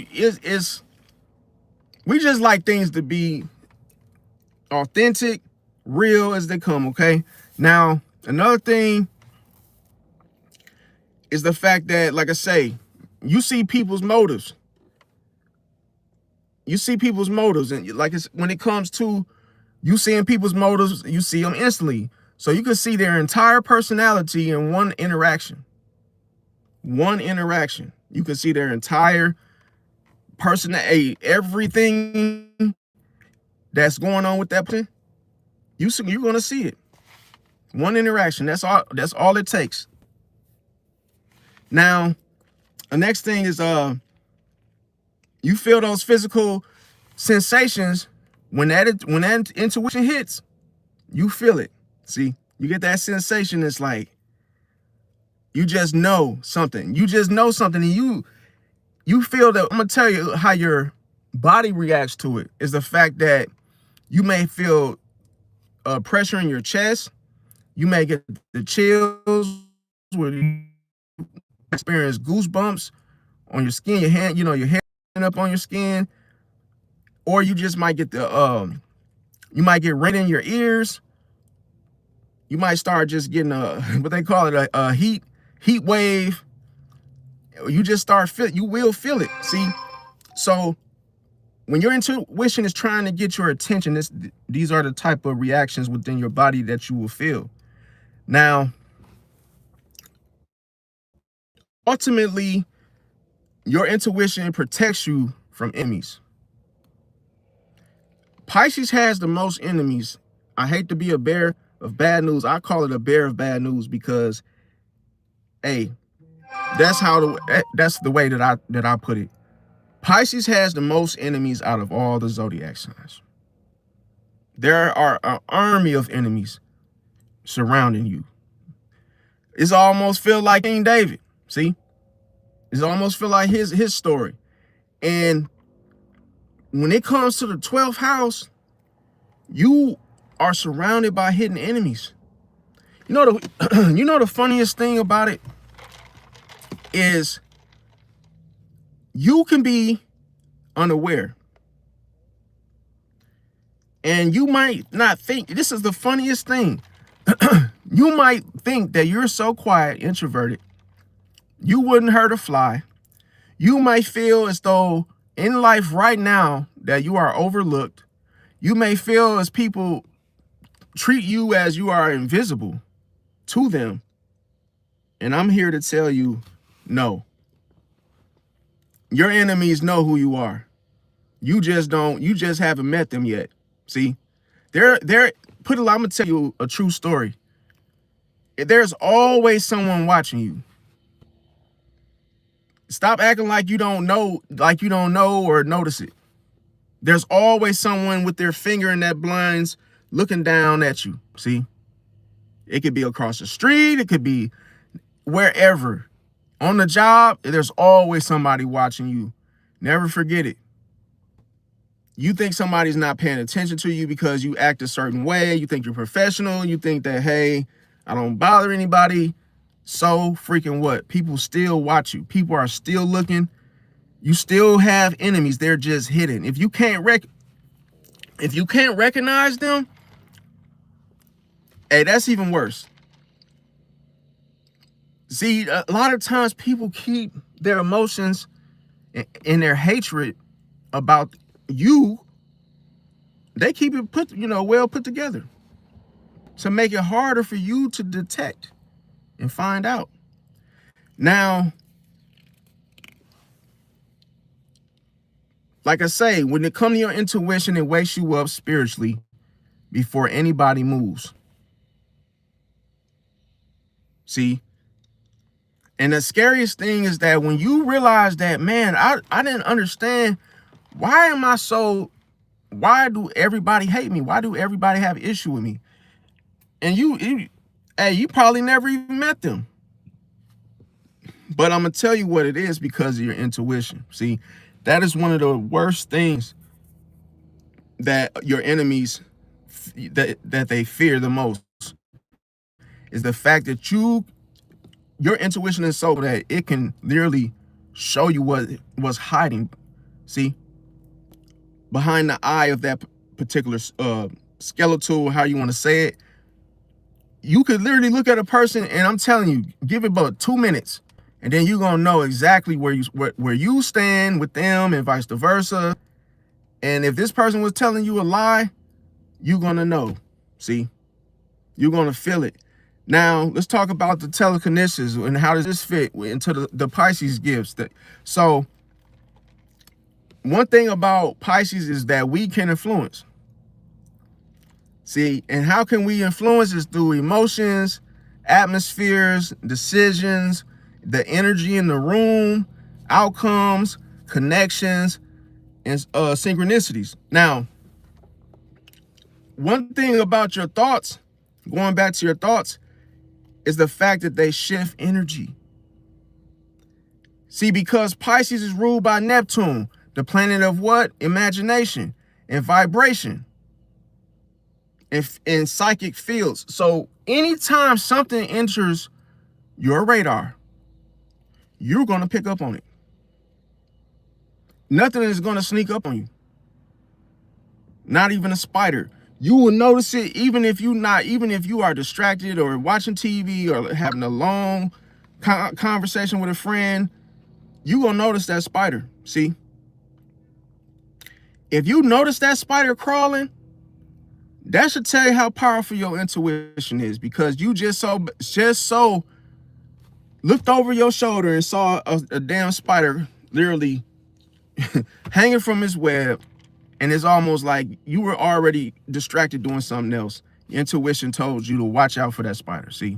we just like things to be authentic, real as they come, okay? Now, another thing is the fact that, like I say, you see people's motives. You see people's motives, and like when it comes to you seeing people's motives, you see them instantly. So you can see their entire personality in one interaction. One interaction. You can see their entire personality, everything that's going on with that person. You're gonna see it. One interaction. That's all it takes. Now, the next thing is you feel those physical sensations when that intuition hits. You feel it. See, you get that sensation. It's like you just know something. You just know something, and you feel that. I'm gonna tell you how your body reacts to it. Is the fact that you may feel pressure in your chest. You may get the chills, where you experience goosebumps on your skin, your hand, your hair up on your skin, or you just might get you might get red in your ears. You might start just getting what they call it, a heat wave. You just you will feel it. See, so when your intuition is trying to get your attention, these are the type of reactions within your body that you will feel. Now, ultimately, your intuition protects you from enemies. Pisces has the most enemies. I hate to be a bearer of bad news. I call it a bearer of bad news because, hey, that's the way that I put it. Pisces has the most enemies out of all the zodiac signs. There are an army of enemies surrounding you. It's almost feel like King David. See, it's almost feel like his story. And when it comes to the 12th house, you are surrounded by hidden enemies. You know the funniest thing about it is you can be unaware. And you might not think, this is the funniest thing. You might think that you're so quiet, introverted, you wouldn't hurt a fly. You might feel as though in life right now that you are overlooked. You may feel as people treat you as you are invisible to them. And I'm here to tell you, no. Your enemies know who you are. You just haven't met them yet. See, I'm gonna tell you a true story. There's always someone watching you. Stop acting like you don't know or notice it. There's always someone with their finger in that blinds looking down at you. See, it could be across the street. It could be wherever. On the job, there's always somebody watching you. Never forget it. You think somebody's not paying attention to you because you act a certain way. You think you're professional. You think that, hey, I don't bother anybody. So freaking what? People still watch you. People are still looking. You still have enemies. They're just hidden. If you can't recognize them, hey, that's even worse. See, a lot of times people keep their emotions and their hatred about you, they keep it well put together to make it harder for you to detect and find out. Now, like I say, when it comes to your intuition, it wakes you up spiritually before anybody moves. See? And the scariest thing is that when you realize that, man, I didn't understand, why do everybody hate me? Why do everybody have issue with me? And you probably never even met them. But I'm going to tell you what it is, because of your intuition. See, that is one of the worst things that your enemies, that they fear the most, is the fact that your intuition is so that it can literally show you what's hiding. See, behind the eye of that particular skeletal, how you want to say it. You could literally look at a person, and I'm telling you, give it about 2 minutes, and then you're gonna know exactly where you stand with them, and vice versa. And if this person was telling you a lie, you're gonna know. See, you're gonna feel it. Now, let's talk about the telekinesis and how does this fit into the Pisces gifts. So, one thing about Pisces is that we can influence. See, and how can we influence? Is through emotions, atmospheres, decisions, the energy in the room, outcomes, connections, and synchronicities. Now, one thing about your thoughts, going back to your thoughts, is the fact that they shift energy. See, because Pisces is ruled by Neptune, the planet of what? Imagination and vibration. In psychic fields. So anytime something enters your radar, you're going to pick up on it. Nothing is going to sneak up on you. Not even a spider. You will notice it even if you are distracted or watching TV or having a long conversation with a friend. You're going to notice that spider. See? If you notice that spider crawling, that should tell you how powerful your intuition is, because you just so looked over your shoulder and saw a damn spider literally hanging from his web, and it's almost like you were already distracted doing something else. Your intuition told you to watch out for that spider. See?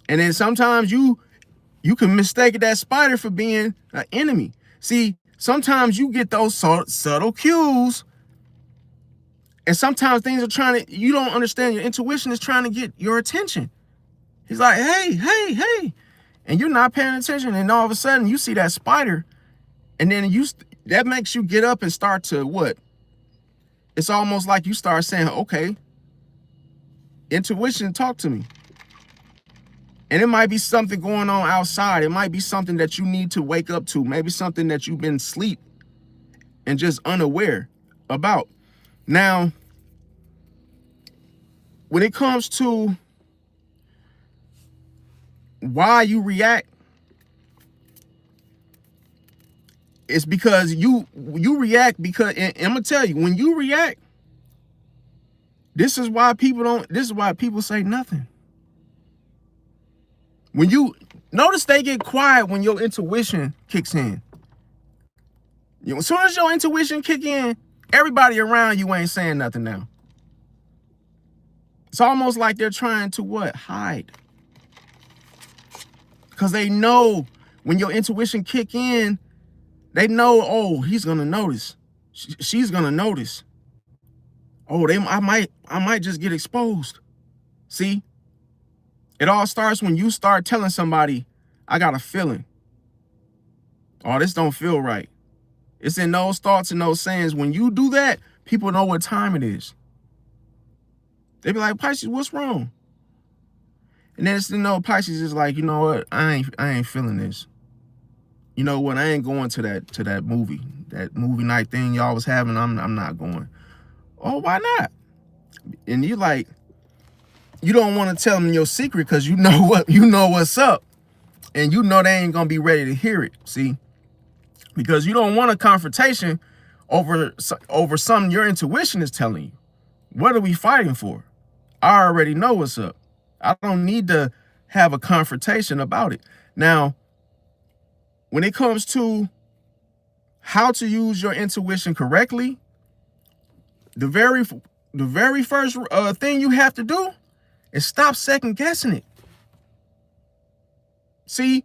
And then sometimes you can mistake that spider for being an enemy. See, sometimes you get those subtle cues. And sometimes things are you don't understand. Your intuition is trying to get your attention. He's like, hey. And you're not paying attention. And all of a sudden you see that spider. And then that makes you get up and start to what? It's almost like you start saying, okay, intuition, talk to me. And it might be something going on outside. It might be something that you need to wake up to. Maybe something that you've been asleep and just unaware about. Now, when it comes to why you react, it's because you react because, and I'm gonna tell you, when you react, this is why people say nothing. When you notice, they get quiet when your intuition kicks in. As soon as your intuition kick in, everybody around you ain't saying nothing now. It's almost like they're trying to what? Hide. Because they know when your intuition kick in, they know, oh, he's gonna notice. She's gonna notice. Oh, I might just get exposed. See? It all starts when you start telling somebody, I got a feeling. Oh, this don't feel right. It's in those thoughts and those sayings. When you do that, people know what time it is. They be like, Pisces, what's wrong? And then it's, Pisces is like, you know what? I ain't feeling this. You know what? I ain't going to that movie night thing y'all was having. I'm not going. Oh, why not? And you like, you don't want to tell them your secret because you know what's up, and you know they ain't gonna be ready to hear it. See, because you don't want a confrontation over something your intuition is telling you. What are we fighting for? I already know what's up. I don't need to have a confrontation about it. Now, when it comes to how to use your intuition correctly, the very first thing you have to do is stop second guessing it. See,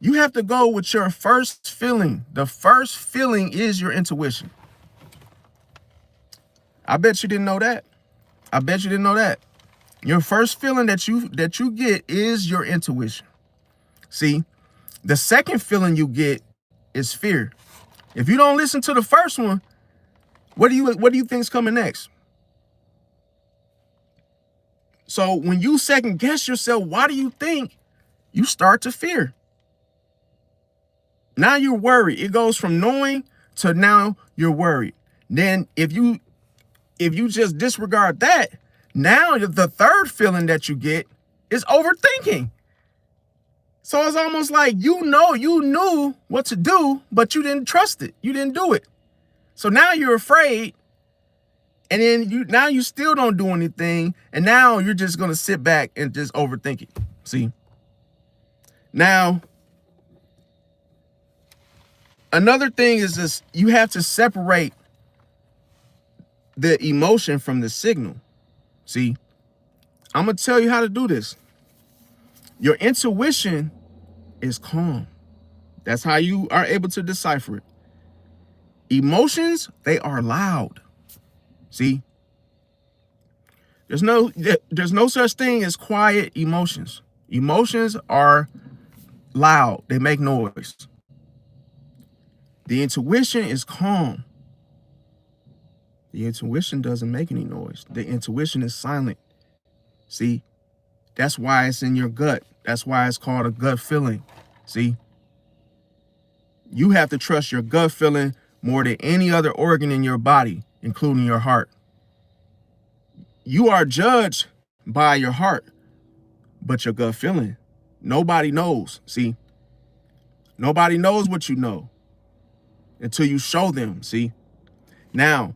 you have to go with your first feeling. The first feeling is your intuition. I bet you didn't know that. I bet you didn't know that. Your first feeling that you get is your intuition. See, the second feeling you get is fear. If you don't listen to the first one, what do you think's coming next? So when you second guess yourself, why do you think? You start to fear. Now you're worried. It goes from knowing to now you're worried. Then if you just disregard that, now the third feeling that you get is overthinking. So it's almost like you knew what to do, but you didn't trust it. You didn't do it. So now you're afraid, and then you still don't do anything, and now you're just gonna sit back and just overthink it. See? Now, another thing is this: you have to separate the emotion from the signal. See, I'm gonna tell you how to do this. Your intuition is calm. That's how you are able to decipher it. Emotions, they are loud. See, there's no such thing as quiet emotions. Emotions are loud. They make noise. The intuition is calm. The intuition doesn't make any noise. The intuition is silent. See, that's why it's in your gut. That's why it's called a gut feeling. See, you have to trust your gut feeling more than any other organ in your body, including your heart. You are judged by your heart, but your gut feeling, nobody knows. See, nobody knows what you know until you show them. See, now,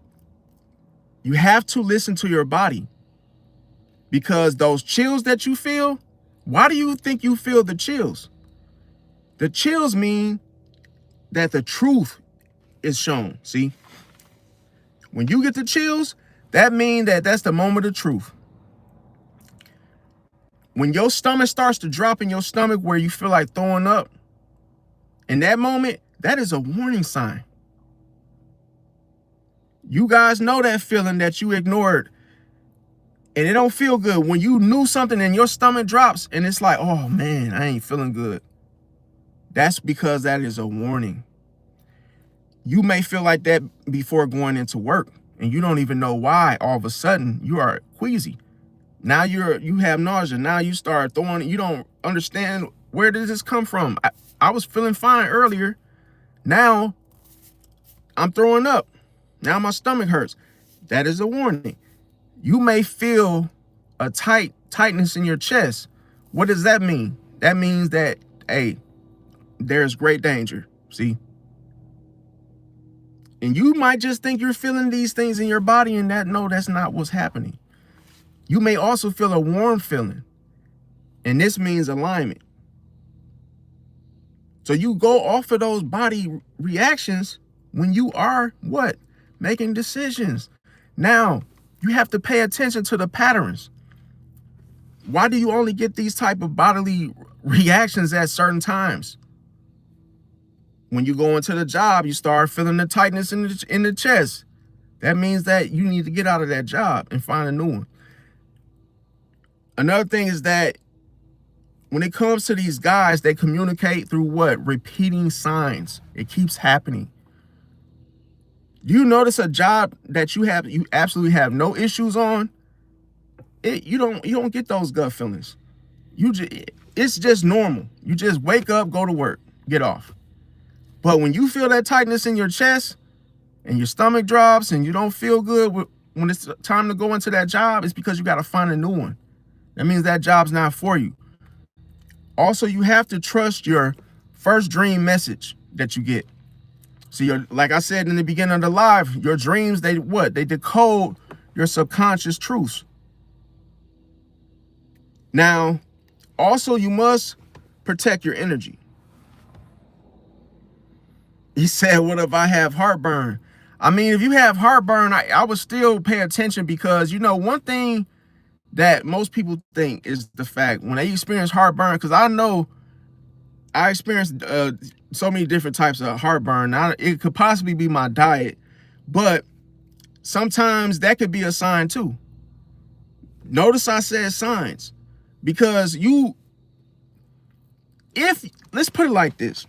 you have to listen to your body, because those chills that you feel, why do you think you feel the chills? The chills mean that the truth is shown. See, when you get the chills, that means that that's the moment of truth. When your stomach starts to drop in your stomach where you feel like throwing up, in that moment, that is a warning sign. You guys know that feeling that you ignored, and it don't feel good. When you knew something and your stomach drops and it's like, oh man, I ain't feeling good. That's because that is a warning. You may feel like that before going into work, and you don't even know why. All of a sudden you are queasy. Now you have nausea. Now you start throwing, you don't understand, where does this come from? I was feeling fine earlier. Now I'm throwing up. Now my stomach hurts. That is a warning. You may feel a tightness in your chest. What does that mean? That means that, hey, there's great danger. See? And you might just think you're feeling these things in your body, and that's not what's happening. You may also feel a warm feeling, and this means alignment. So you go off of those body reactions when you are what? Making decisions. Now, you have to pay attention to the patterns. Why do you only get these type of bodily reactions at certain times? When you go into the job, you start feeling the tightness in the chest. That means that you need to get out of that job and find a new one. Another thing is that when it comes to these guys, they communicate through what? Repeating signs. It keeps happening. You notice a job that you absolutely have no issues on, you don't get those gut feelings. It's just normal. You just wake up, go to work, get off. But when you feel that tightness in your chest and your stomach drops and you don't feel good when it's time to go into that job, it's because you got to find a new one. That means that job's not for you. Also, you have to trust your first dream message that you get. So like I said in the beginning of the live, your dreams, they decode your subconscious truths. Now, also, you must protect your energy. He said, what if I have heartburn? I mean, if you have heartburn, I would still pay attention, because, one thing that most people think is the fact when they experience heartburn, because I know I experienced so many different types of heartburn. It could possibly be my diet, but sometimes that could be a sign too. Notice I said signs, because let's put it like this.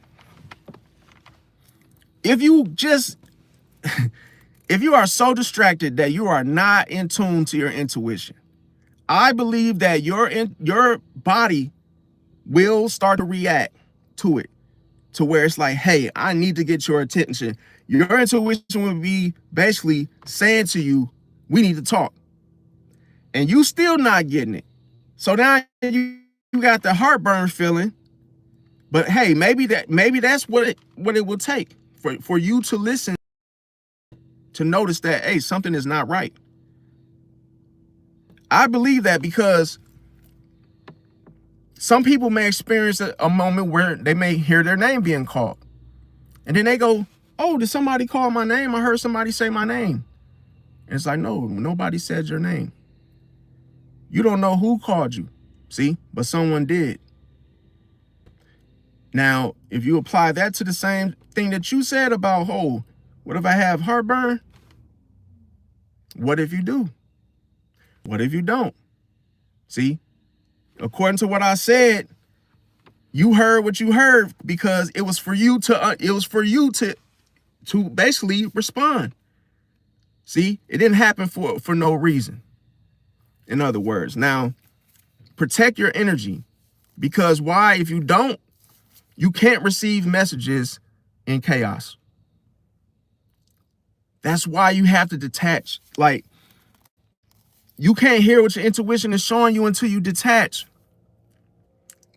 If you are so distracted that you are not in tune to your intuition, I believe that your body will start to react to it, to where it's like, hey, I need to get your attention. Your intuition will be basically saying to you, we need to talk. And you still not getting it. So now you got the heartburn feeling. But hey, maybe that's what it will take for you to listen, to notice that, hey, something is not right. I believe that, because some people may experience a moment where they may hear their name being called. And then they go, oh, did somebody call my name? I heard somebody say my name. And it's like, no, nobody said your name. You don't know who called you, see, but someone did. Now, if you apply that to the same thing that you said about, oh, what if I have heartburn? What if you do? What if you don't? See, according to what I said, you heard what you heard because it was for you to basically respond. See, it didn't happen for no reason. In other words, now protect your energy, because why? If you don't, you can't receive messages in chaos. That's why you have to detach. Like, you can't hear what your intuition is showing you until you detach.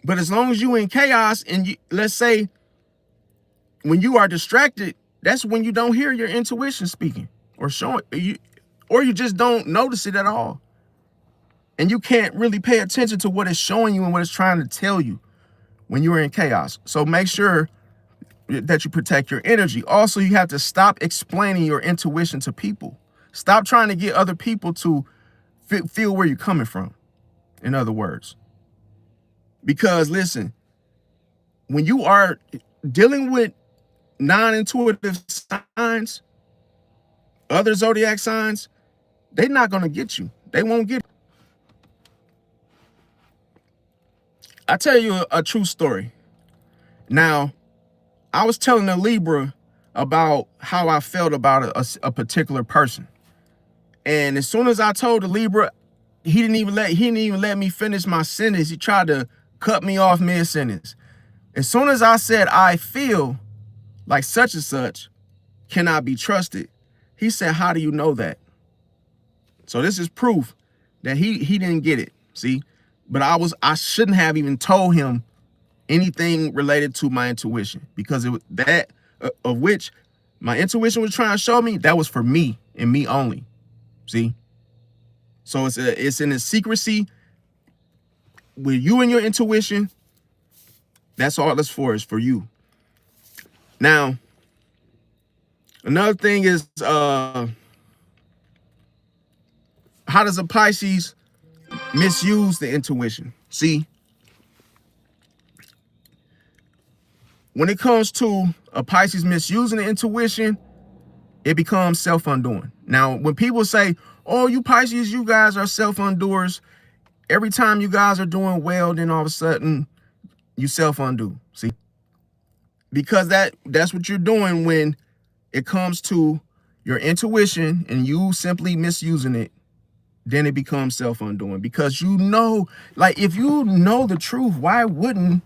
But as long as you in chaos, and let's say when you are distracted, that's when you don't hear your intuition speaking or showing you, or you just don't notice it at all. And you can't really pay attention to what it's showing you and what it's trying to tell you when you're in chaos. So make sure that you protect your energy. Also, you have to stop explaining your intuition to people. Stop trying to get other people to feel where you're coming from, in other words. Because listen, when you are dealing with non-intuitive signs, other zodiac signs, they're not going to get you. They won't get you. I tell you a true story. Now, I was telling a Libra about how I felt about a particular person. And as soon as I told the Libra, he didn't even let me finish my sentence. He tried to cut me off mid-sentence. As soon as I said, I feel like such and such cannot be trusted, he said, how do you know that? So this is proof that he didn't get it. See? But I shouldn't have even told him anything related to my intuition, because it was that of which my intuition was trying to show me, that was for me and me only. See? So it's in the secrecy with you and your intuition. That's all it's for, is for you. Now, another thing is, how does a Pisces misuse the intuition? See, when it comes to a Pisces misusing the intuition, it becomes self-undoing. Now, when people say, oh, you Pisces, you guys are self-undoers, every time you guys are doing well, then all of a sudden you self-undo. See, because that's what you're doing when it comes to your intuition and you simply misusing it. Then it becomes self-undoing, because you know, like, if you know the truth, why wouldn't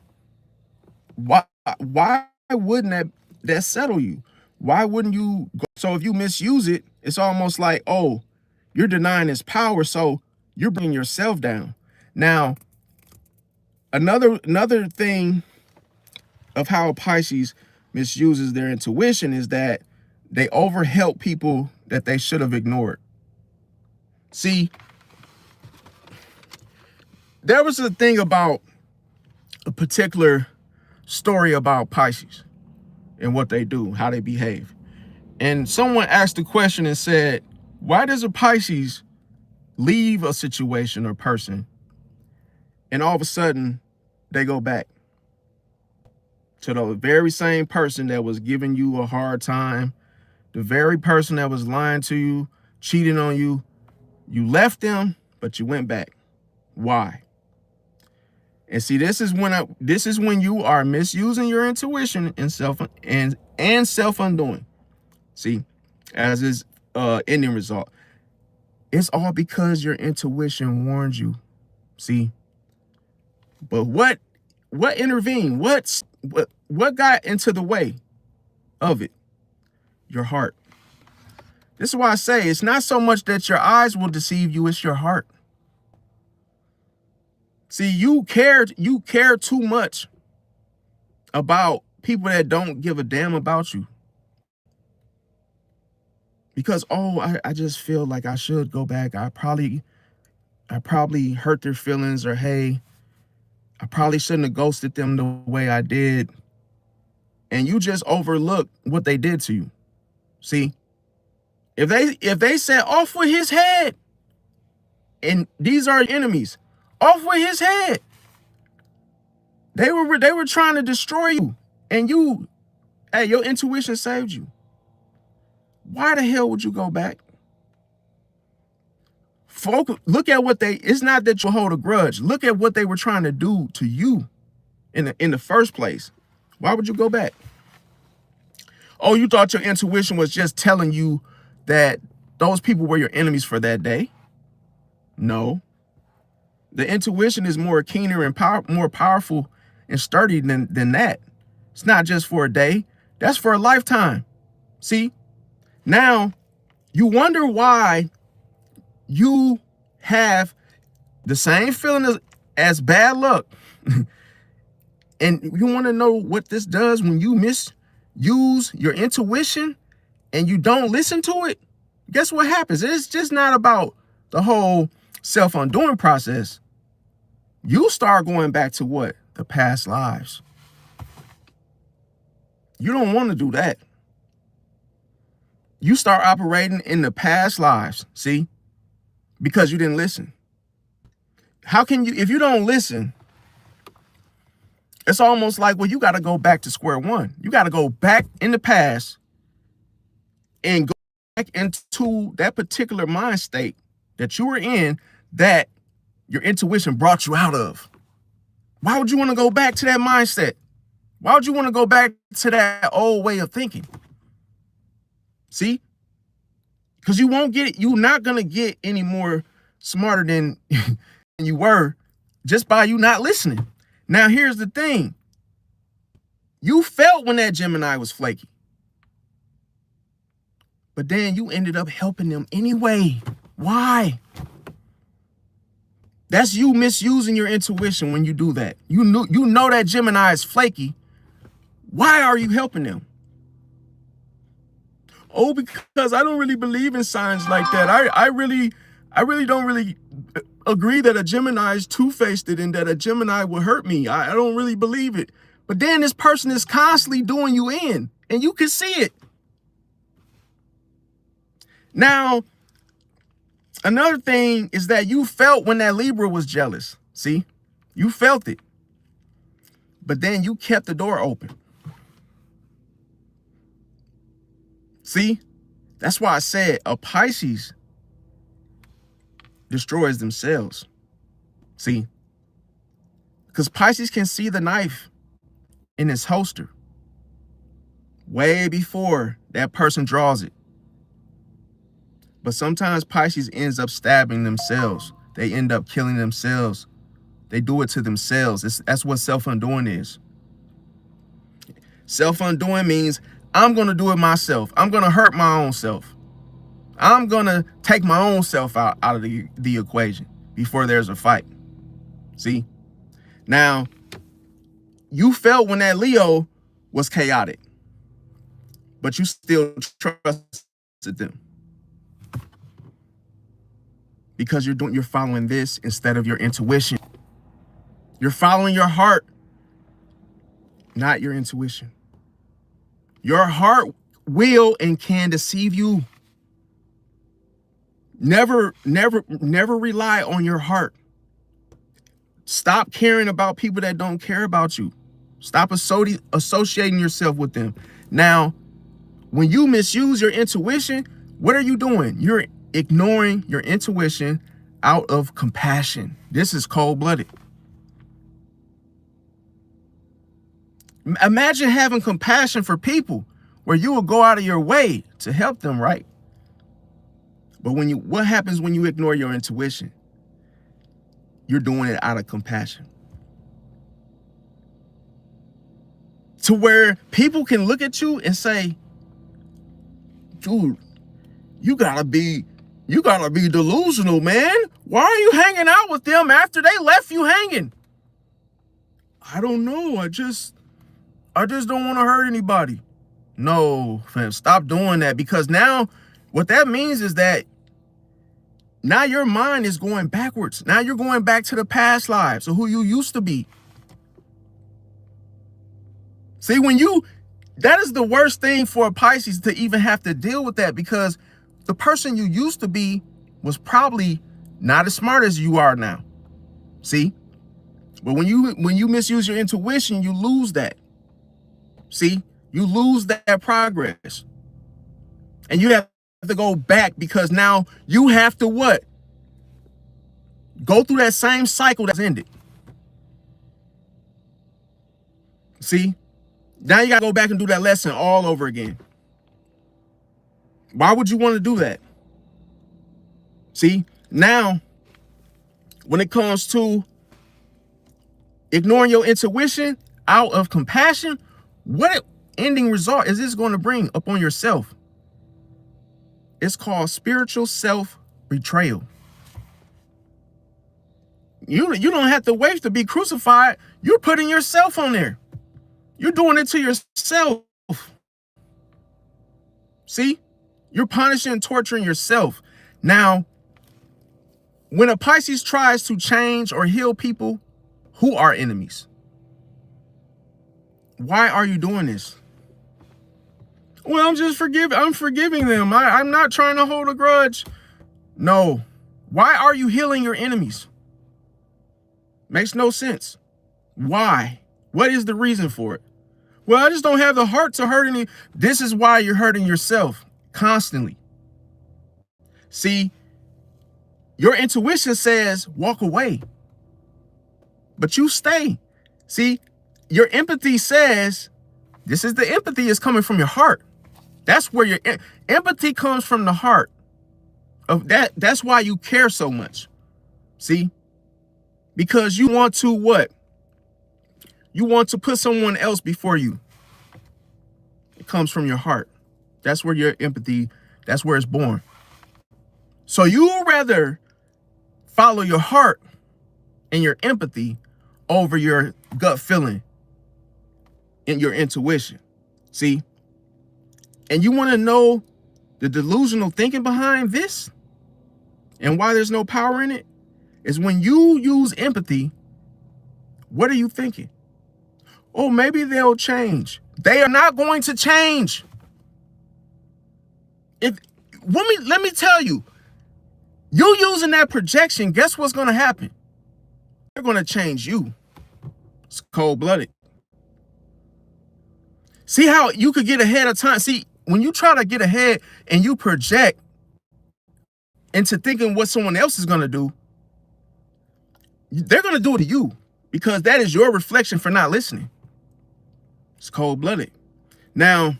that settle you? Why wouldn't you go? So if you misuse it, it's almost like, oh, you're denying its power, so you're bringing yourself down. Now, another thing of how Pisces misuses their intuition is that they overhelp people that they should have ignored. See, there was a thing about a particular story about Pisces and what they do, how they behave. And someone asked the question and said, why does a Pisces leave a situation or person and all of a sudden they go back to the very same person that was giving you a hard time, the very person that was lying to you, cheating on you? You left them, but you went back. Why? And see, this is when you are misusing your intuition and self-undoing. See, as is ending result. It's all because your intuition warned you. See, but what intervened? What got into the way of it? Your heart. This is why I say it's not so much that your eyes will deceive you, it's your heart. See, you care too much about people that don't give a damn about you. Because, oh, I just feel like I should go back. I probably hurt their feelings, or hey, I probably shouldn't have ghosted them the way I did. And you just overlook what they did to you. See, if they said off with his head, and these are enemies, off with his head. They were trying to destroy you, and your intuition saved you. Why the hell would you go back? Focus. Look at what it's not that you hold a grudge. Look at what they were trying to do to you in the first place. Why would you go back? Oh, you thought your intuition was just telling you that those people were your enemies for that day? No. The intuition is more keener and more powerful and sturdy than that. It's not just for a day. That's for a lifetime. See? Now, you wonder why you have the same feeling as bad luck. And you want to know what this does when you misuse your intuition and you don't listen to it? Guess what happens? It's just not about the whole self-undoing process. You start going back to what? The past lives. You don't want to do that. You start operating in the past lives, see? Because you didn't listen. How can you, if you don't listen, it's almost like, well, you got to go back to square one. You got to go back in the past and go back into that particular mind state that you were in that your intuition brought you out of. Why would you want to go back to that mindset? Why would you want to go back to that old way of thinking? See? Because you won't get it. You're not going to get any more smarter than you were just by you not listening. Now, here's the thing. You felt when that Gemini was flaky. But then you ended up helping them anyway. Why? That's you misusing your intuition when you do that. You know that Gemini is flaky. Why are you helping them? Oh, because I don't really believe in signs like that. I really don't really agree that a Gemini is two-faced and that a Gemini will hurt me. I don't really believe it. But then this person is constantly doing you in, and you can see it. Now, another thing is that you felt when that Libra was jealous. See? You felt it. But then you kept the door open. See? That's why I said a Pisces destroys themselves. See? Because Pisces can see the knife in its holster way before that person draws it. But sometimes Pisces ends up stabbing themselves. They end up killing themselves. They do it to themselves. That's what self-undoing is. Self-undoing means I'm going to do it myself. I'm going to hurt my own self. I'm going to take my own self out of the equation before there's a fight. See? Now, you felt when that Leo was chaotic, but you still trusted them. Because you're following this instead of your intuition. You're following your heart, not your intuition. Your heart will and can deceive you. Never rely on your heart. Stop caring about people that don't care about you. Stop associating yourself with them. Now, when you misuse your intuition, what are you doing? You're ignoring your intuition out of compassion. This is cold-blooded. Imagine having compassion for people where you will go out of your way to help them, right? But what happens when you ignore your intuition? You're doing it out of compassion. To where people can look at you and say, dude, you gotta be delusional, man. Why are you hanging out with them after they left you hanging? I don't know. I just don't want to hurt anybody. No, fam, stop doing that, because now what that means is that now your mind is going backwards. Now you're going back to the past lives of who you used to be. See, that is the worst thing for a Pisces, to even have to deal with that, because the person you used to be was probably not as smart as you are now. See? But when you misuse your intuition, you lose that. See? You lose that progress. And you have to go back, because now you have to what? Go through that same cycle that's ended. See? Now you got to go back and do that lesson all over again. Why would you want to do that? See? Now, when it comes to ignoring your intuition out of compassion, what ending result is this going to bring upon yourself? It's called spiritual self-betrayal. You don't have to wait to be crucified. You're putting yourself on there. You're doing it to yourself. See? You're punishing and torturing yourself. Now, when a Pisces tries to change or heal people who are enemies, why are you doing this? Well, I'm forgiving them. I'm not trying to hold a grudge. No. Why are you healing your enemies? Makes no sense. Why? What is the reason for it? Well, I just don't have the heart to hurt any. This is why you're hurting yourself constantly. See, your intuition says walk away, but you stay. See, your empathy says, this is the empathy is coming from your heart. That's where your empathy comes from, the heart of that. That's why you care so much. See, because you want to what? You want to put someone else before you. It comes from your heart. That's where your empathy, that's where it's born. So you rather follow your heart and your empathy over your gut feeling and your intuition. See? And you want to know the delusional thinking behind this and why there's no power in it? Is when you use empathy, what are you thinking? Oh, maybe they'll change. They are not going to change. Let me tell you, you using that projection, guess what's going to happen? They're going to change you. It's cold-blooded. See how you could get ahead of time? See, when you try to get ahead and you project into thinking what someone else is going to do, they're going to do it to you because that is your reflection for not listening. It's cold-blooded. Now,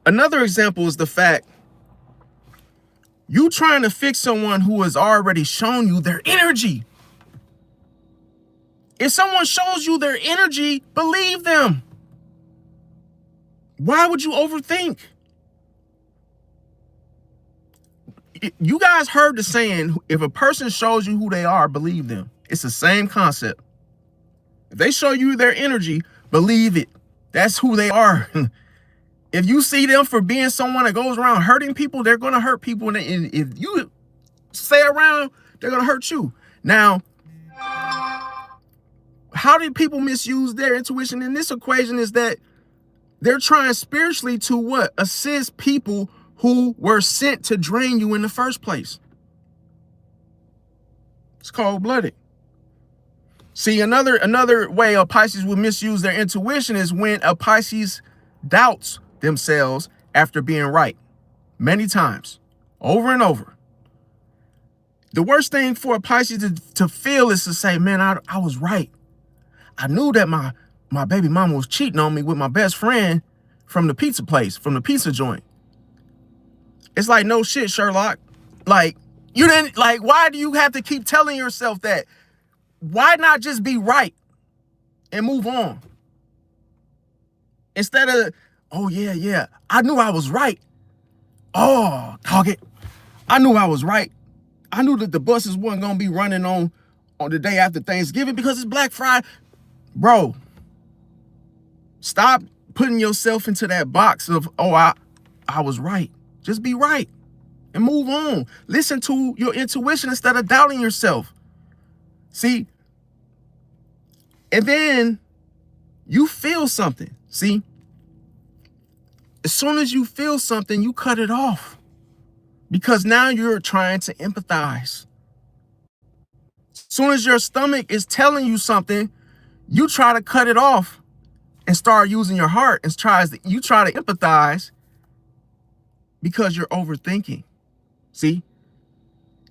another example is the fact you trying to fix someone who has already shown you their energy. If someone shows you their energy, believe them. Why would you overthink? You guys heard the saying, if a person shows you who they are, believe them. It's the same concept. If they show you their energy, believe it. That's who they are. If you see them for being someone that goes around hurting people, they're going to hurt people. And if you stay around, they're going to hurt you. Now, how do people misuse their intuition in this equation is that they're trying spiritually to what? Assist people who were sent to drain you in the first place. It's cold-blooded. See, another way a Pisces would misuse their intuition is when a Pisces doubts themselves after being right many times, over and over. The worst thing for a Pisces to feel is to say, man, I was right. I knew that my baby mama was cheating on me with my best friend from the pizza place, from the pizza joint. It's like, no shit, Sherlock. Like, you didn't, like, why do you have to keep telling yourself that? Why not just be right and move on? Instead of, oh, yeah, I knew I was right. Oh, dog it. I knew I was right. I knew that the buses weren't going to be running on the day after Thanksgiving because it's Black Friday. Bro, stop putting yourself into that box of, oh, I was right. Just be right and move on. Listen to your intuition instead of doubting yourself. See? And then you feel something. See? As soon as you feel something, you cut it off. Because now you're trying to empathize. As soon as your stomach is telling you something, you try to cut it off and start using your heart and you try to empathize because you're overthinking. See?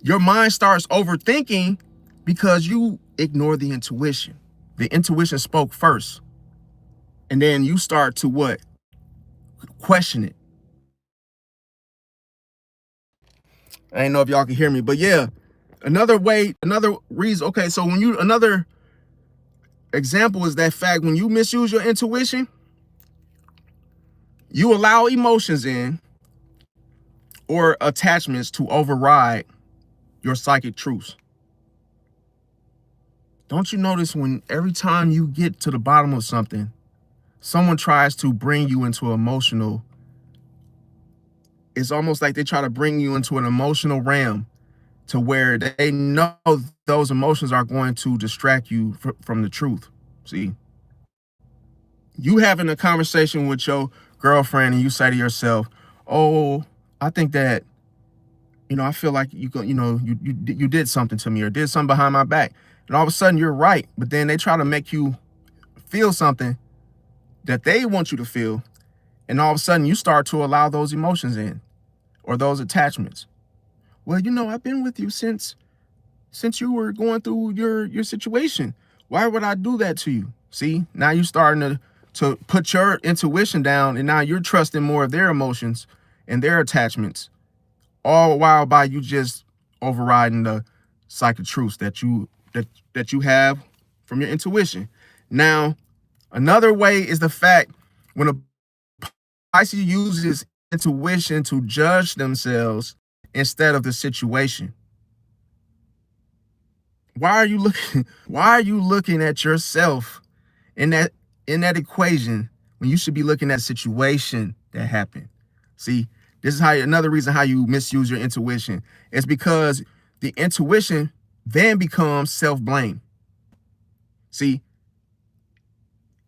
Your mind starts overthinking because you ignore the intuition. The intuition spoke first. And then you start to what? Question it. I don't know if y'all can hear me, but yeah, another reason. Okay, so another example is that fact when you misuse your intuition, you allow emotions in or attachments to override your psychic truths. Don't you notice when every time you get to the bottom of something, someone tries to bring you into emotional, it's almost like they try to bring you into an emotional realm to where they know those emotions are going to distract you from the truth. See, you having a conversation with your girlfriend and you say to yourself, oh, I think that, I feel like you did something to me or did something behind my back. And all of a sudden you're right. But then they try to make you feel something that they want you to feel. And all of a sudden you start to allow those emotions in or those attachments. Well, I've been with you since you were going through your situation. Why would I do that to you? See, now you're starting to put your intuition down, and now you're trusting more of their emotions and their attachments, all while by you just overriding the psychic truths that you have from your intuition. Now, another way is the fact when a Pisces uses intuition to judge themselves instead of the situation. Why are you looking at yourself in that equation when you should be looking at the situation that happened? See, this is another reason how you misuse your intuition. It's because the intuition then becomes self-blame. See,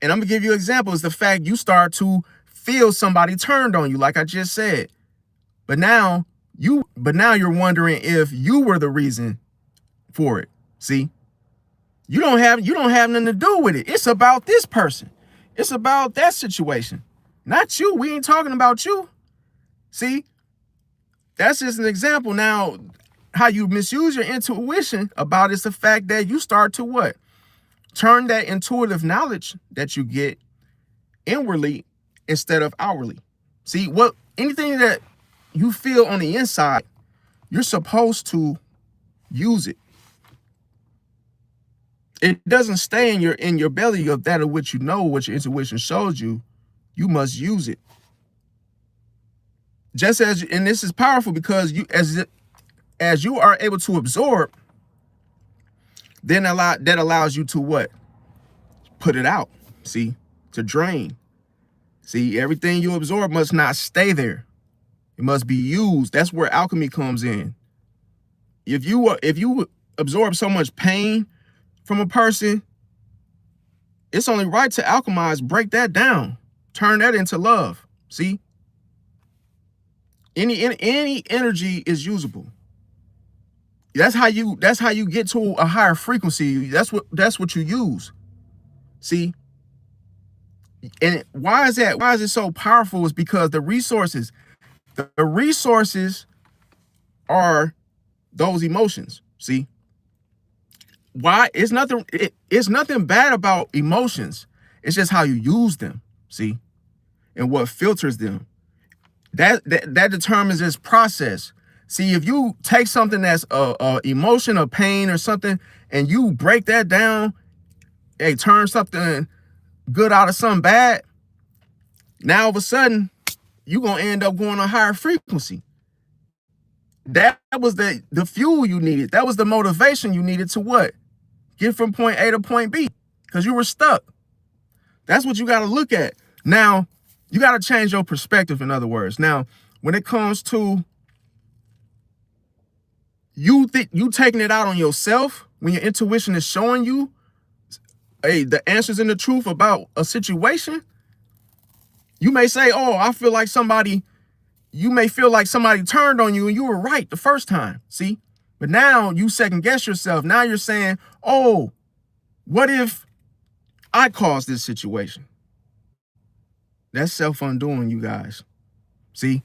and I'm gonna give you an example. Is the fact you start to feel somebody turned on you, like I just said. But now you're wondering if you were the reason for it. See, you don't have nothing to do with it. It's about this person. It's about that situation, not you. We ain't talking about you. See, that's just an example. Now, misuse your intuition about is the fact that you start to what? Turn that intuitive knowledge that you get inwardly instead of outwardly. See, anything that you feel on the inside, you're supposed to use it. It doesn't stay in your belly of that of which you know, what your intuition shows you. You must use it. Just as, and this is powerful because as you are able to absorb, then that allows you to what? Put it out. See, to drain. See, everything you absorb must not stay there. It must be used. That's where alchemy comes in. If you absorb so much pain from a person, it's only right to alchemize, break that down, turn that into love. See, any energy is usable. That's how you get to a higher frequency. That's what you use. See, and why is that? Why is it so powerful? Is because the resources are those emotions. See, why? It's nothing bad about emotions. It's just how you use them. See, and what filters them. That determines this process. See, if you take something that's a emotion or pain or something, and you break that down, hey, turn something good out of something bad, now all of a sudden, you're going to end up going on a higher frequency. That was the fuel you needed. That was the motivation you needed to what? Get from point A to point B, because you were stuck. That's what you got to look at. Now, you got to change your perspective, in other words. Now, when it comes to you taking it out on yourself, when your intuition is showing you, hey, the answers and the truth about a situation, you may say, oh, you may feel like somebody turned on you and you were right the first time. See, but now you second guess yourself. Now you're saying, oh, what if I caused this situation? That's self-undoing, you guys. See?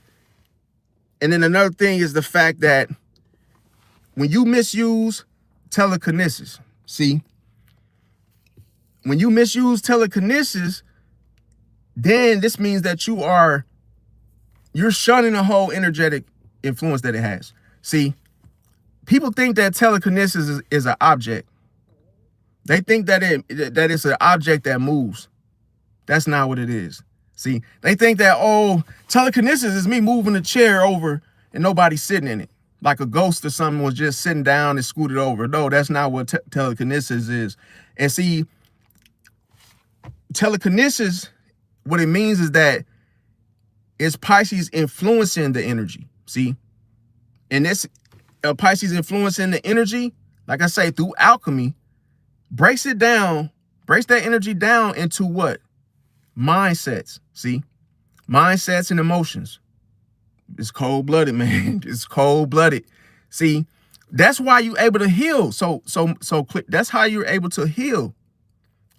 And then another thing is the fact that when you misuse telekinesis, see, when you misuse telekinesis, then this means that you're shunning the whole energetic influence that it has. See, people think that telekinesis is an object. They think that it's an object that moves. That's not what it is. See, they think that, oh, telekinesis is me moving the chair over and nobody's sitting in it. Like a ghost or something was just sitting down and scooted over. No, that's not what telekinesis is. And see, telekinesis, what it means is that it's Pisces influencing the energy. See, and this Pisces influencing the energy, like I say, through alchemy, breaks that energy down into what? Mindsets. See, mindsets and emotions. It's cold-blooded, man. It's cold-blooded. See, that's why you're able to heal. So that's how you're able to heal.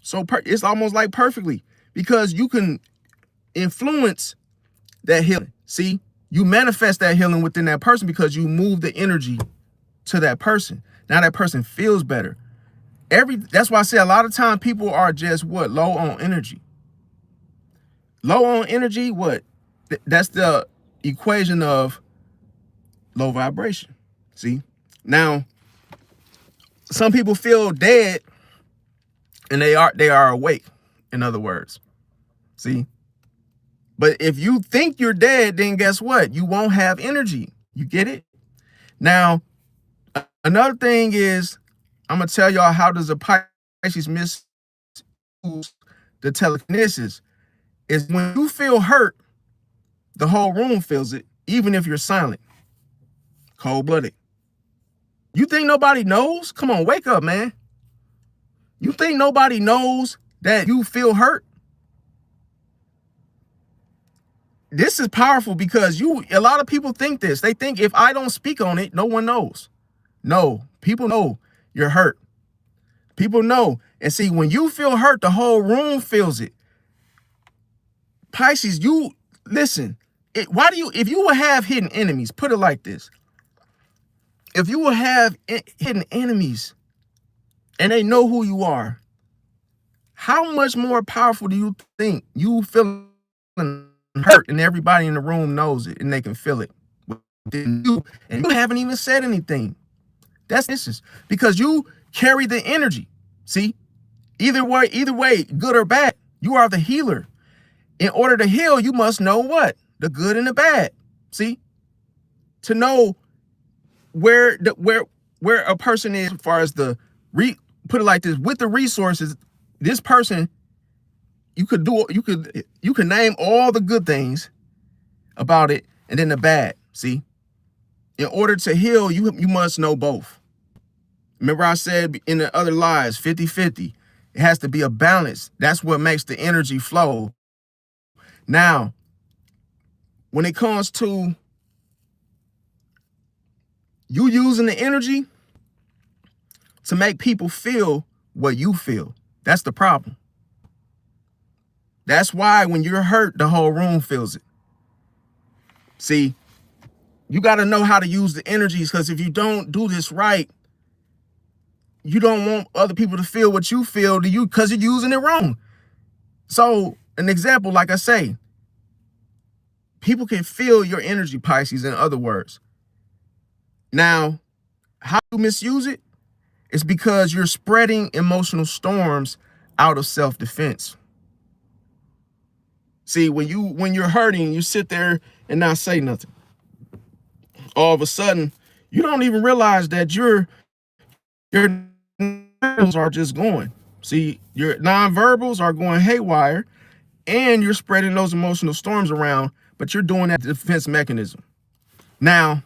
So it's almost like perfectly, because you can influence that healing. See, you manifest that healing within that person because you move the energy to that person. Now that person feels better. That's why I say a lot of time people are just what? Low on energy. Low on energy, what? That's the equation of low vibration. See? Now, some people feel dead and they are awake, in other words. See? But if you think you're dead, then guess what? You won't have energy. You get it? Now, another thing is, I'm going to tell y'all how does a Pisces misuse the telekinesis. Is when you feel hurt, the whole room feels it, even if you're silent. Cold-blooded. You think nobody knows? Come on, wake up, man. You think nobody knows that you feel hurt? This is powerful because a lot of people think this. They think if I don't speak on it, no one knows. No, people know you're hurt. People know. And see, when you feel hurt, the whole room feels it. Pisces, listen, if you would have hidden enemies, put it like this. if you will have hidden enemies and they know who you are, how much more powerful do you think you feeling hurt and everybody in the room knows it and they can feel it within you and you haven't even said anything? That's this because you carry the energy. See, either way, good or bad, you are the healer. In order to heal, you must know what? The good and the bad. See, to know where a person is as far as put it like this, with the resources, this person, you could name all the good things about it and then the bad. See, in order to heal, you must know both. Remember I said in the other lives, 50-50. It has to be a balance. That's what makes the energy flow. Now, when it comes to you using the energy to make people feel what you feel, that's the problem. That's why when you're hurt, the whole room feels it. See, you got to know how to use the energies, because if you don't do this right, you don't want other people to feel what you feel to you because you're using it wrong. So an example, like I say, people can feel your energy, Pisces, in other words. Now, how you misuse it is because you're spreading emotional storms out of self-defense. See, when you're hurting, you sit there and not say nothing. All of a sudden, you don't even realize that your nonverbals are just going. See, your nonverbals are going haywire, and you're spreading those emotional storms around, but you're doing that defense mechanism. Now,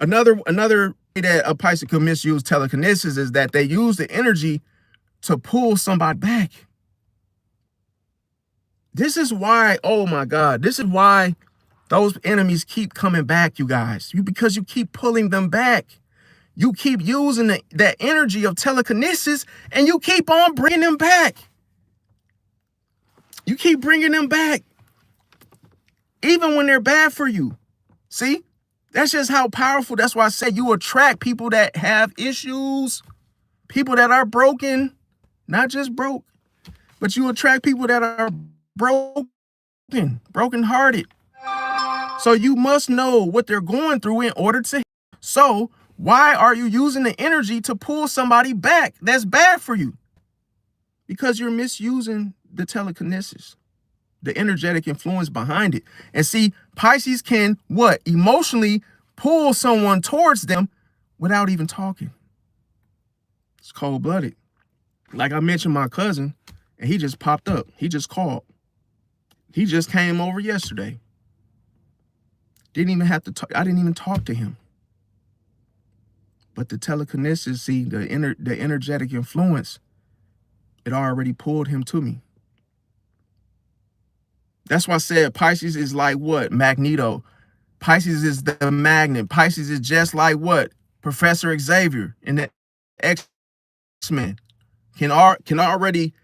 another way that a Pisces could misuse telekinesis is that they use the energy to pull somebody back. This is why, oh my God, this is why those enemies keep coming back, you guys. Because you keep pulling them back. You keep using that energy of telekinesis and you keep on bringing them back. You keep bringing them back, even when they're bad for you. See, that's just how powerful. That's why I say you attract people that have issues, people that are broken, not just broke, but you attract people that are broken-hearted. So you must know what they're going through in order to. So why are you using the energy to pull somebody back that's bad for you? Because you're misusing the telekinesis, the energetic influence behind it. And see, Pisces can what? Emotionally pull someone towards them without even talking. It's cold-blooded. Like I mentioned my cousin, and he just popped up. He just called. He just came over yesterday. Didn't even have to talk. I didn't even talk to him. But the telekinesis, see, the energetic influence, it already pulled him to me. That's why I said Pisces is like what? Magneto. Pisces is the magnet. Pisces is just like what? Professor Xavier in the X-Men can already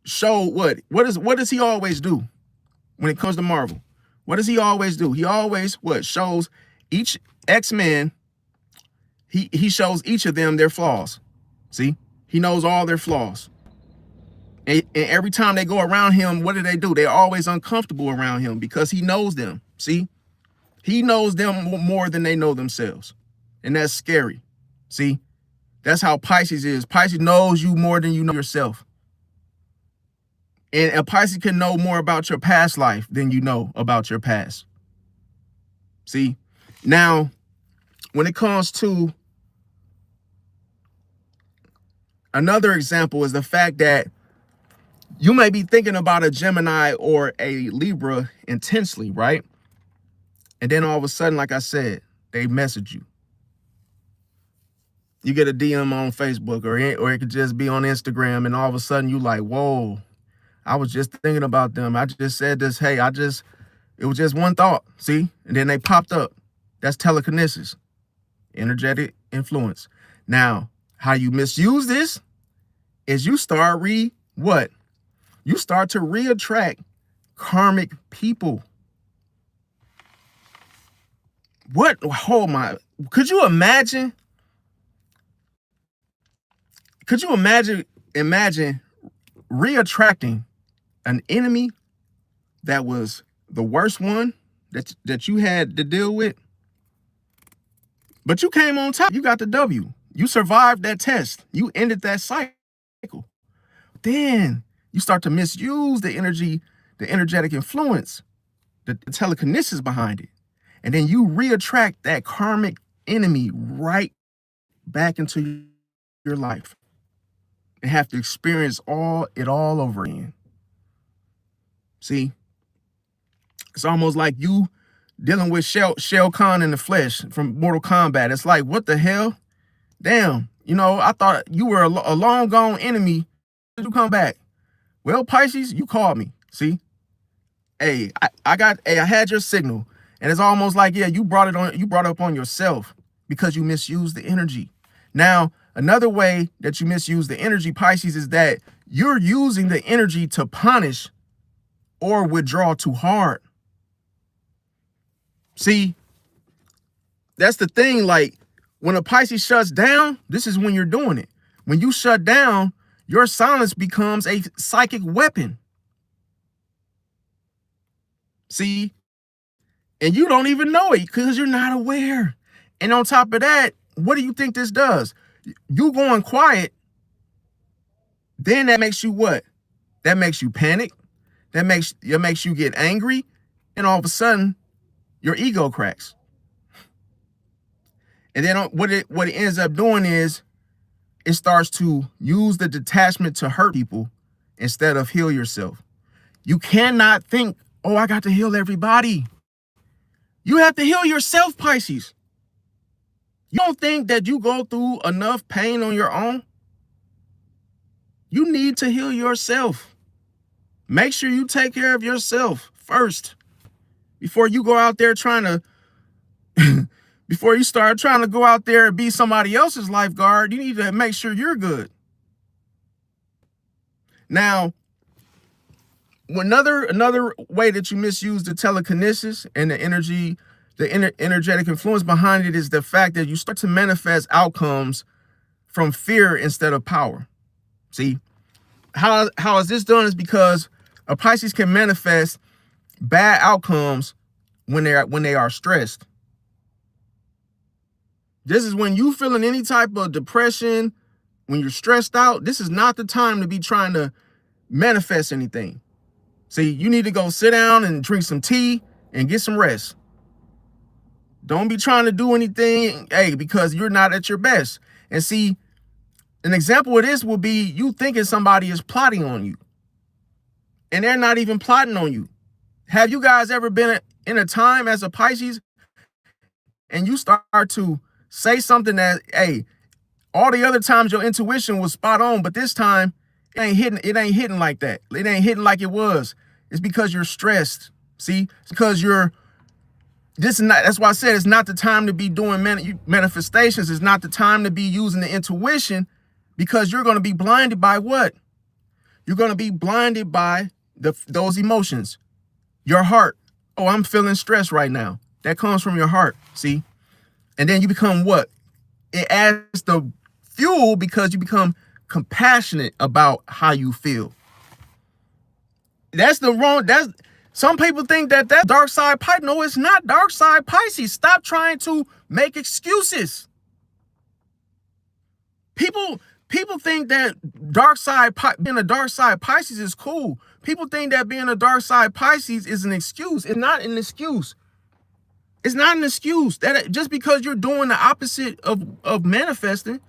show what does he always do when it comes to Marvel? What does he always do? He always shows each X-Men. He shows each of them their flaws. See, he knows all their flaws. And every time they go around him, what do? They're always uncomfortable around him because he knows them. See, he knows them more than they know themselves. And that's scary. See, that's how Pisces is. Pisces knows you more than you know yourself. And a Pisces can know more about your past life than you know about your past. See, now, when it comes to another example is the fact that you may be thinking about a Gemini or a Libra intensely, right? And then all of a sudden, like I said, they message you. You get a DM on Facebook or it could just be on Instagram, and all of a sudden you like, whoa, I was just thinking about them. I just said this, hey, it was just one thought, see? And then they popped up. That's telekinesis, energetic influence. Now, how you misuse this is you start You start to re-attract karmic people. What Could you imagine? Could you imagine reattracting an enemy that was the worst one that you had to deal with? But you came on top. You got the W. You survived that test. You ended that cycle. Then you start to misuse the energy, the energetic influence, the telekinesis behind it. And then you reattract that karmic enemy right back into your life and have to experience it all over again. See, it's almost like you dealing with Shao Kahn in the flesh from Mortal Kombat. It's like, what the hell? Damn, I thought you were a long gone enemy. Did you come back? Well, Pisces, you called me. See, hey, I had your signal, and it's almost like, yeah, you brought it up on yourself because you misused the energy. Now, another way that you misuse the energy, Pisces, is that you're using the energy to punish or withdraw too hard. See, that's the thing. Like, when a Pisces shuts down, this is when you're doing it. When you shut down, your silence becomes a psychic weapon. See, and you don't even know it because you're not aware. And on top of that, what do you think this does? You going quiet, then that makes you what? That makes you panic. That makes you get angry, and all of a sudden, your ego cracks. And then what it ends up doing is it starts to use the detachment to hurt people instead of heal yourself. You cannot think, oh, I got to heal everybody. You have to heal yourself, Pisces. You don't think that you go through enough pain on your own? You need to heal yourself. Make sure you take care of yourself first before you go out there trying to before you start trying to go out there and be somebody else's lifeguard. You need to make sure you're good. Now, another way that you misuse the telekinesis and the energy, energetic influence behind it is the fact that you start to manifest outcomes from fear instead of power. See, how is this done? Is because a Pisces can manifest bad outcomes when they are stressed. This is when you feeling any type of depression, when you're stressed out. This is not the time to be trying to manifest anything. See, you need to go sit down and drink some tea and get some rest. Don't be trying to do anything, because you're not at your best. And see, an example of this will be you thinking somebody is plotting on you, and they're not even plotting on you. Have you guys ever been in a time as a Pisces and you start to say something that, all the other times your intuition was spot on, but this time it ain't hitting like that. It ain't hitting like it was. It's because you're stressed. See, it's because that's why I said it's not the time to be doing manifestations. It's not the time to be using the intuition, because you're going to be blinded by what? You're going to be blinded by those emotions. Your heart. Oh, I'm feeling stressed right now. That comes from your heart. See? And then you become what? It adds the fuel because you become compassionate about how you feel. Some people think that's dark side Pisces. No, it's not dark side Pisces. Stop trying to make excuses. People think that being a dark side Pisces is cool. People think that being a dark side Pisces is an excuse. It's not an excuse. It's not an excuse. That just because you're doing the opposite of manifesting,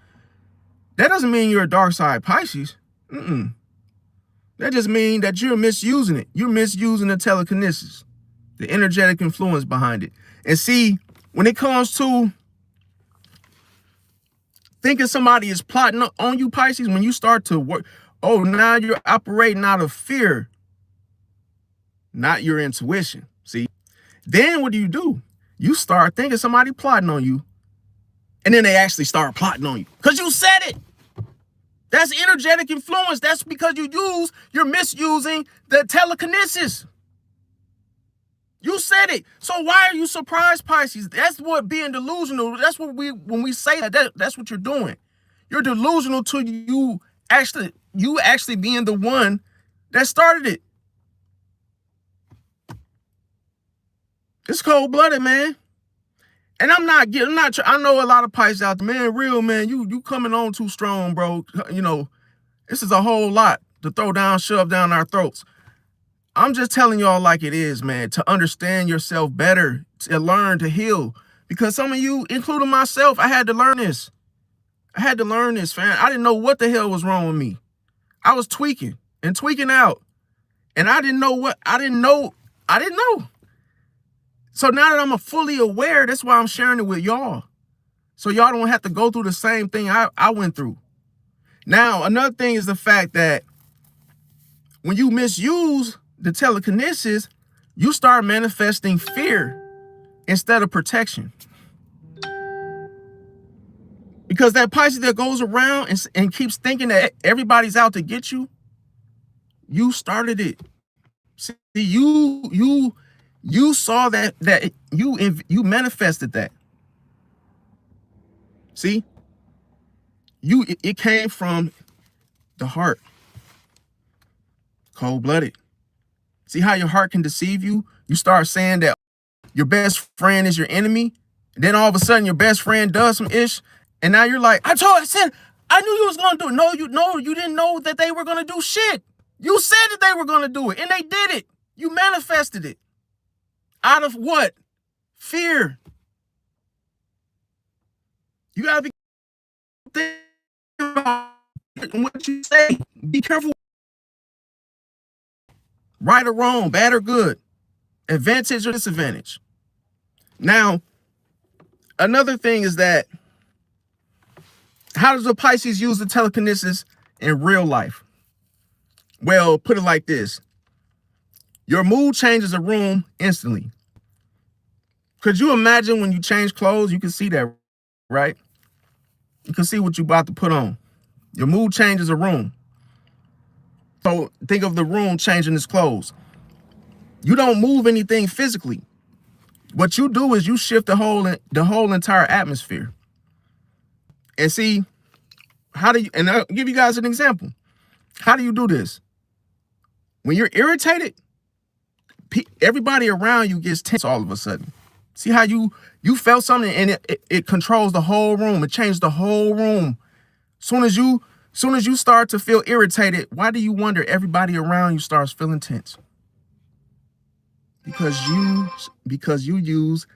that doesn't mean you're a dark side Pisces. That just means that you're misusing it. You're misusing the telekinesis, the energetic influence behind it. And see, when it comes to thinking somebody is plotting on you, Pisces, when you start to work, now you're operating out of fear, not your intuition. See, then what do? You start thinking somebody plotting on you, and then they actually start plotting on you because you said it. That's energetic influence. That's because you're misusing the telekinesis. You said it. So why are you surprised, Pisces? That's what being delusional. That's what when we say that's what you're doing. You're delusional to you actually being the one that started it. It's cold-blooded, man. And I know a lot of Pisces out there, man, real, man, you coming on too strong, bro. You know, this is a whole lot to throw down, shove down our throats. I'm just telling y'all like it is, man, to understand yourself better, to learn, to heal. Because some of you, including myself, I had to learn this. I had to learn this, fam. I didn't know what the hell was wrong with me. I was tweaking and tweaking out. And I didn't know. So now that I'm fully aware, that's why I'm sharing it with y'all. So y'all don't have to go through the same thing I went through. Now, another thing is the fact that when you misuse the telekinesis, you start manifesting fear instead of protection. Because that Pisces that goes around and keeps thinking that everybody's out to get you, you started it. See, you saw that you manifested that. See, it came from the heart, cold-blooded. See how your heart can deceive you? You start saying that your best friend is your enemy, and then all of a sudden your best friend does some ish, and now you're like, I knew you was gonna do it. No, you didn't know that they were gonna do shit. You said that they were gonna do it, and they did it. You manifested it. Out of what? Fear. You gotta be thinking about what you say. Be careful. Right or wrong, bad or good, advantage or disadvantage. Now, another thing is that how does the Pisces use the telekinesis in real life? Well, put it like this. Your mood changes a room instantly. Could you imagine when you change clothes, you can see that, right? You can see what you're about to put on. Your mood changes a room. So think of the room changing its clothes. You don't move anything physically. What you do is you shift the whole entire atmosphere. And see, and I'll give you guys an example. How do you do this? When you're irritated, everybody around you gets tense all of a sudden. See how you felt something and it controls the whole room. It changes the whole room. Soon as you start to feel irritated, why do you wonder everybody around you starts feeling tense? Because you use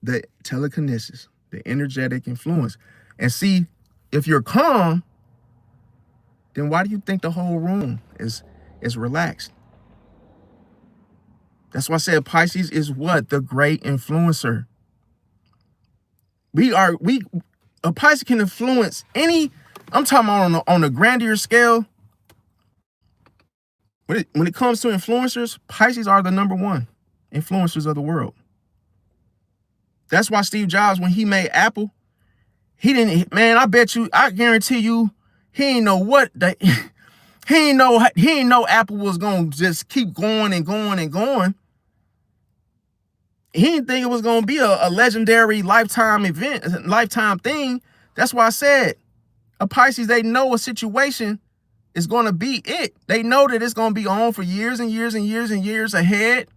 the telekinesis, the energetic influence. And see, if you're calm, then why do you think the whole room is relaxed? That's why I said Pisces is what? The great influencer. A Pisces can influence any, I'm talking about on a grander scale. When it comes to influencers, Pisces are the #1 influencers of the world. That's why Steve Jobs, when he made Apple, he guarantee you, he ain't know Apple was gonna just keep going and going and going. He didn't think it was gonna be a legendary lifetime event, lifetime thing. That's why I said a Pisces, they know a situation is gonna be it. They know that it's gonna be on for years and years and years and years ahead.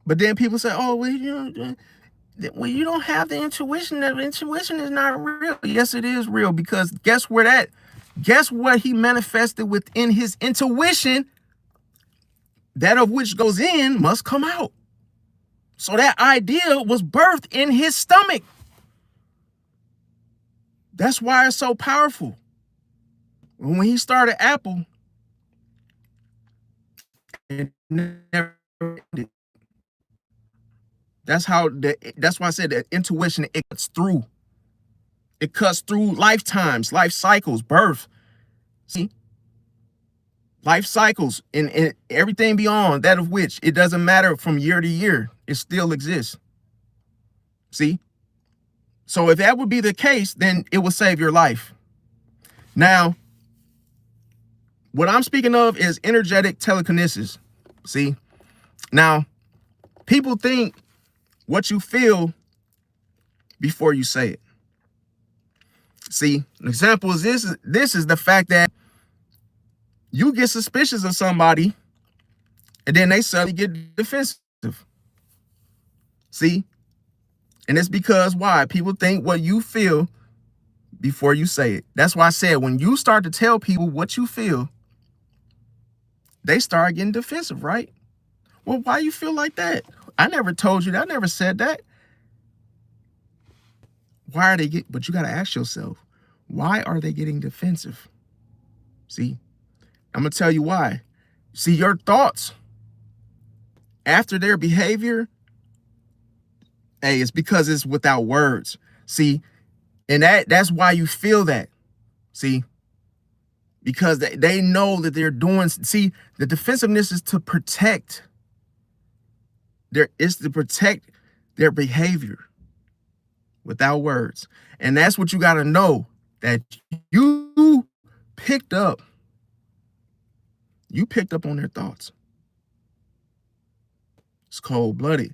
But then people say, "Oh, well, you don't have the intuition. That intuition is not real." Yes, it is real, because guess what he manifested within his intuition? That of which goes in must come out. So that idea was birthed in his stomach. That's why it's so powerful. When he started Apple, it never ended. That's why I said that intuition, it cuts through. It cuts through lifetimes, life cycles, birth. See? Life cycles and everything beyond that of which it doesn't matter from year to year. It still exists. See? So if that would be the case, then it would save your life. Now, what I'm speaking of is energetic telekinesis. See, now people think what you feel before you say it. See, an example is this is the fact that you get suspicious of somebody and then they suddenly get defensive. See? And it's because why? People think what you feel before you say it. That's why I said when you start to tell people what you feel, they start getting defensive, right? Well, why you feel like that? I never told you that. I never said that. Why are they getting, but you got to ask yourself, why are they getting defensive? See, I'm going to tell you why. See, your thoughts after their behavior, hey, it's because it's without words. See, and that's why you feel that. See, because they know that they're doing, see, the defensiveness is to protect their behavior without words. And that's what you got to know, that you picked up on their thoughts. It's cold-blooded.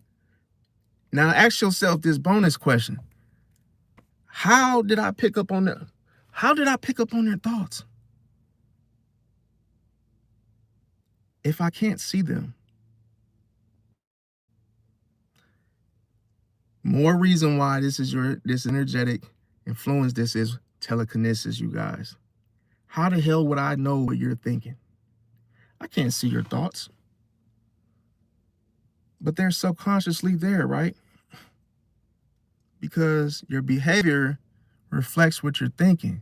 Now ask yourself this bonus question. How did I pick up on their thoughts? If I can't see them. More reason why this energetic influence, this is telekinesis, you guys. How the hell would I know what you're thinking? I can't see your thoughts. But they're subconsciously there, right? Because your behavior reflects what you're thinking.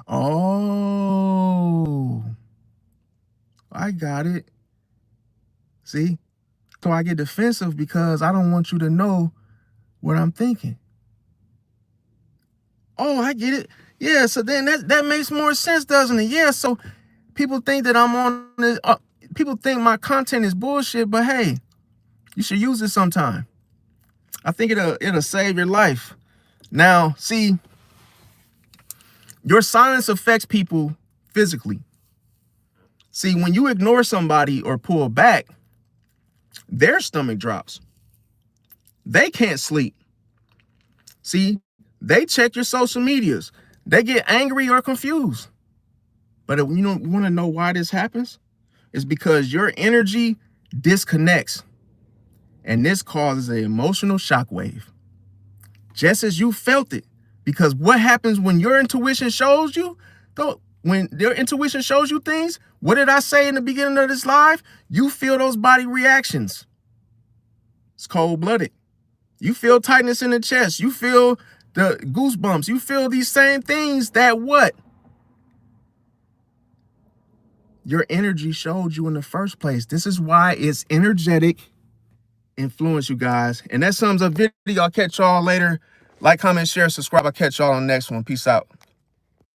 Oh, I got it. See? So I get defensive because I don't want you to know what I'm thinking. Oh, I get it. Yeah, so then that makes more sense, doesn't it? Yeah, so people think that I'm on this, people think my content is bullshit, but hey, you should use it sometime. I think it'll save your life. Now, see, your silence affects people physically. See, when you ignore somebody or pull back, their stomach drops. They can't sleep. See, they check your social medias. They get angry or confused. But you want to know why this happens? It's because your energy disconnects. And this causes an emotional shockwave. Just as you felt it. Because what happens when your intuition shows you, when your intuition shows you things, what did I say in the beginning of this live? You feel those body reactions. It's cold-blooded. You feel tightness in the chest. You feel the goosebumps. You feel these same things that what? Your energy showed you in the first place. This is why it's energetic influence, you guys. And that sums up video. I'll catch y'all later. Like, comment, share, subscribe. I'll catch y'all on the next one. Peace out.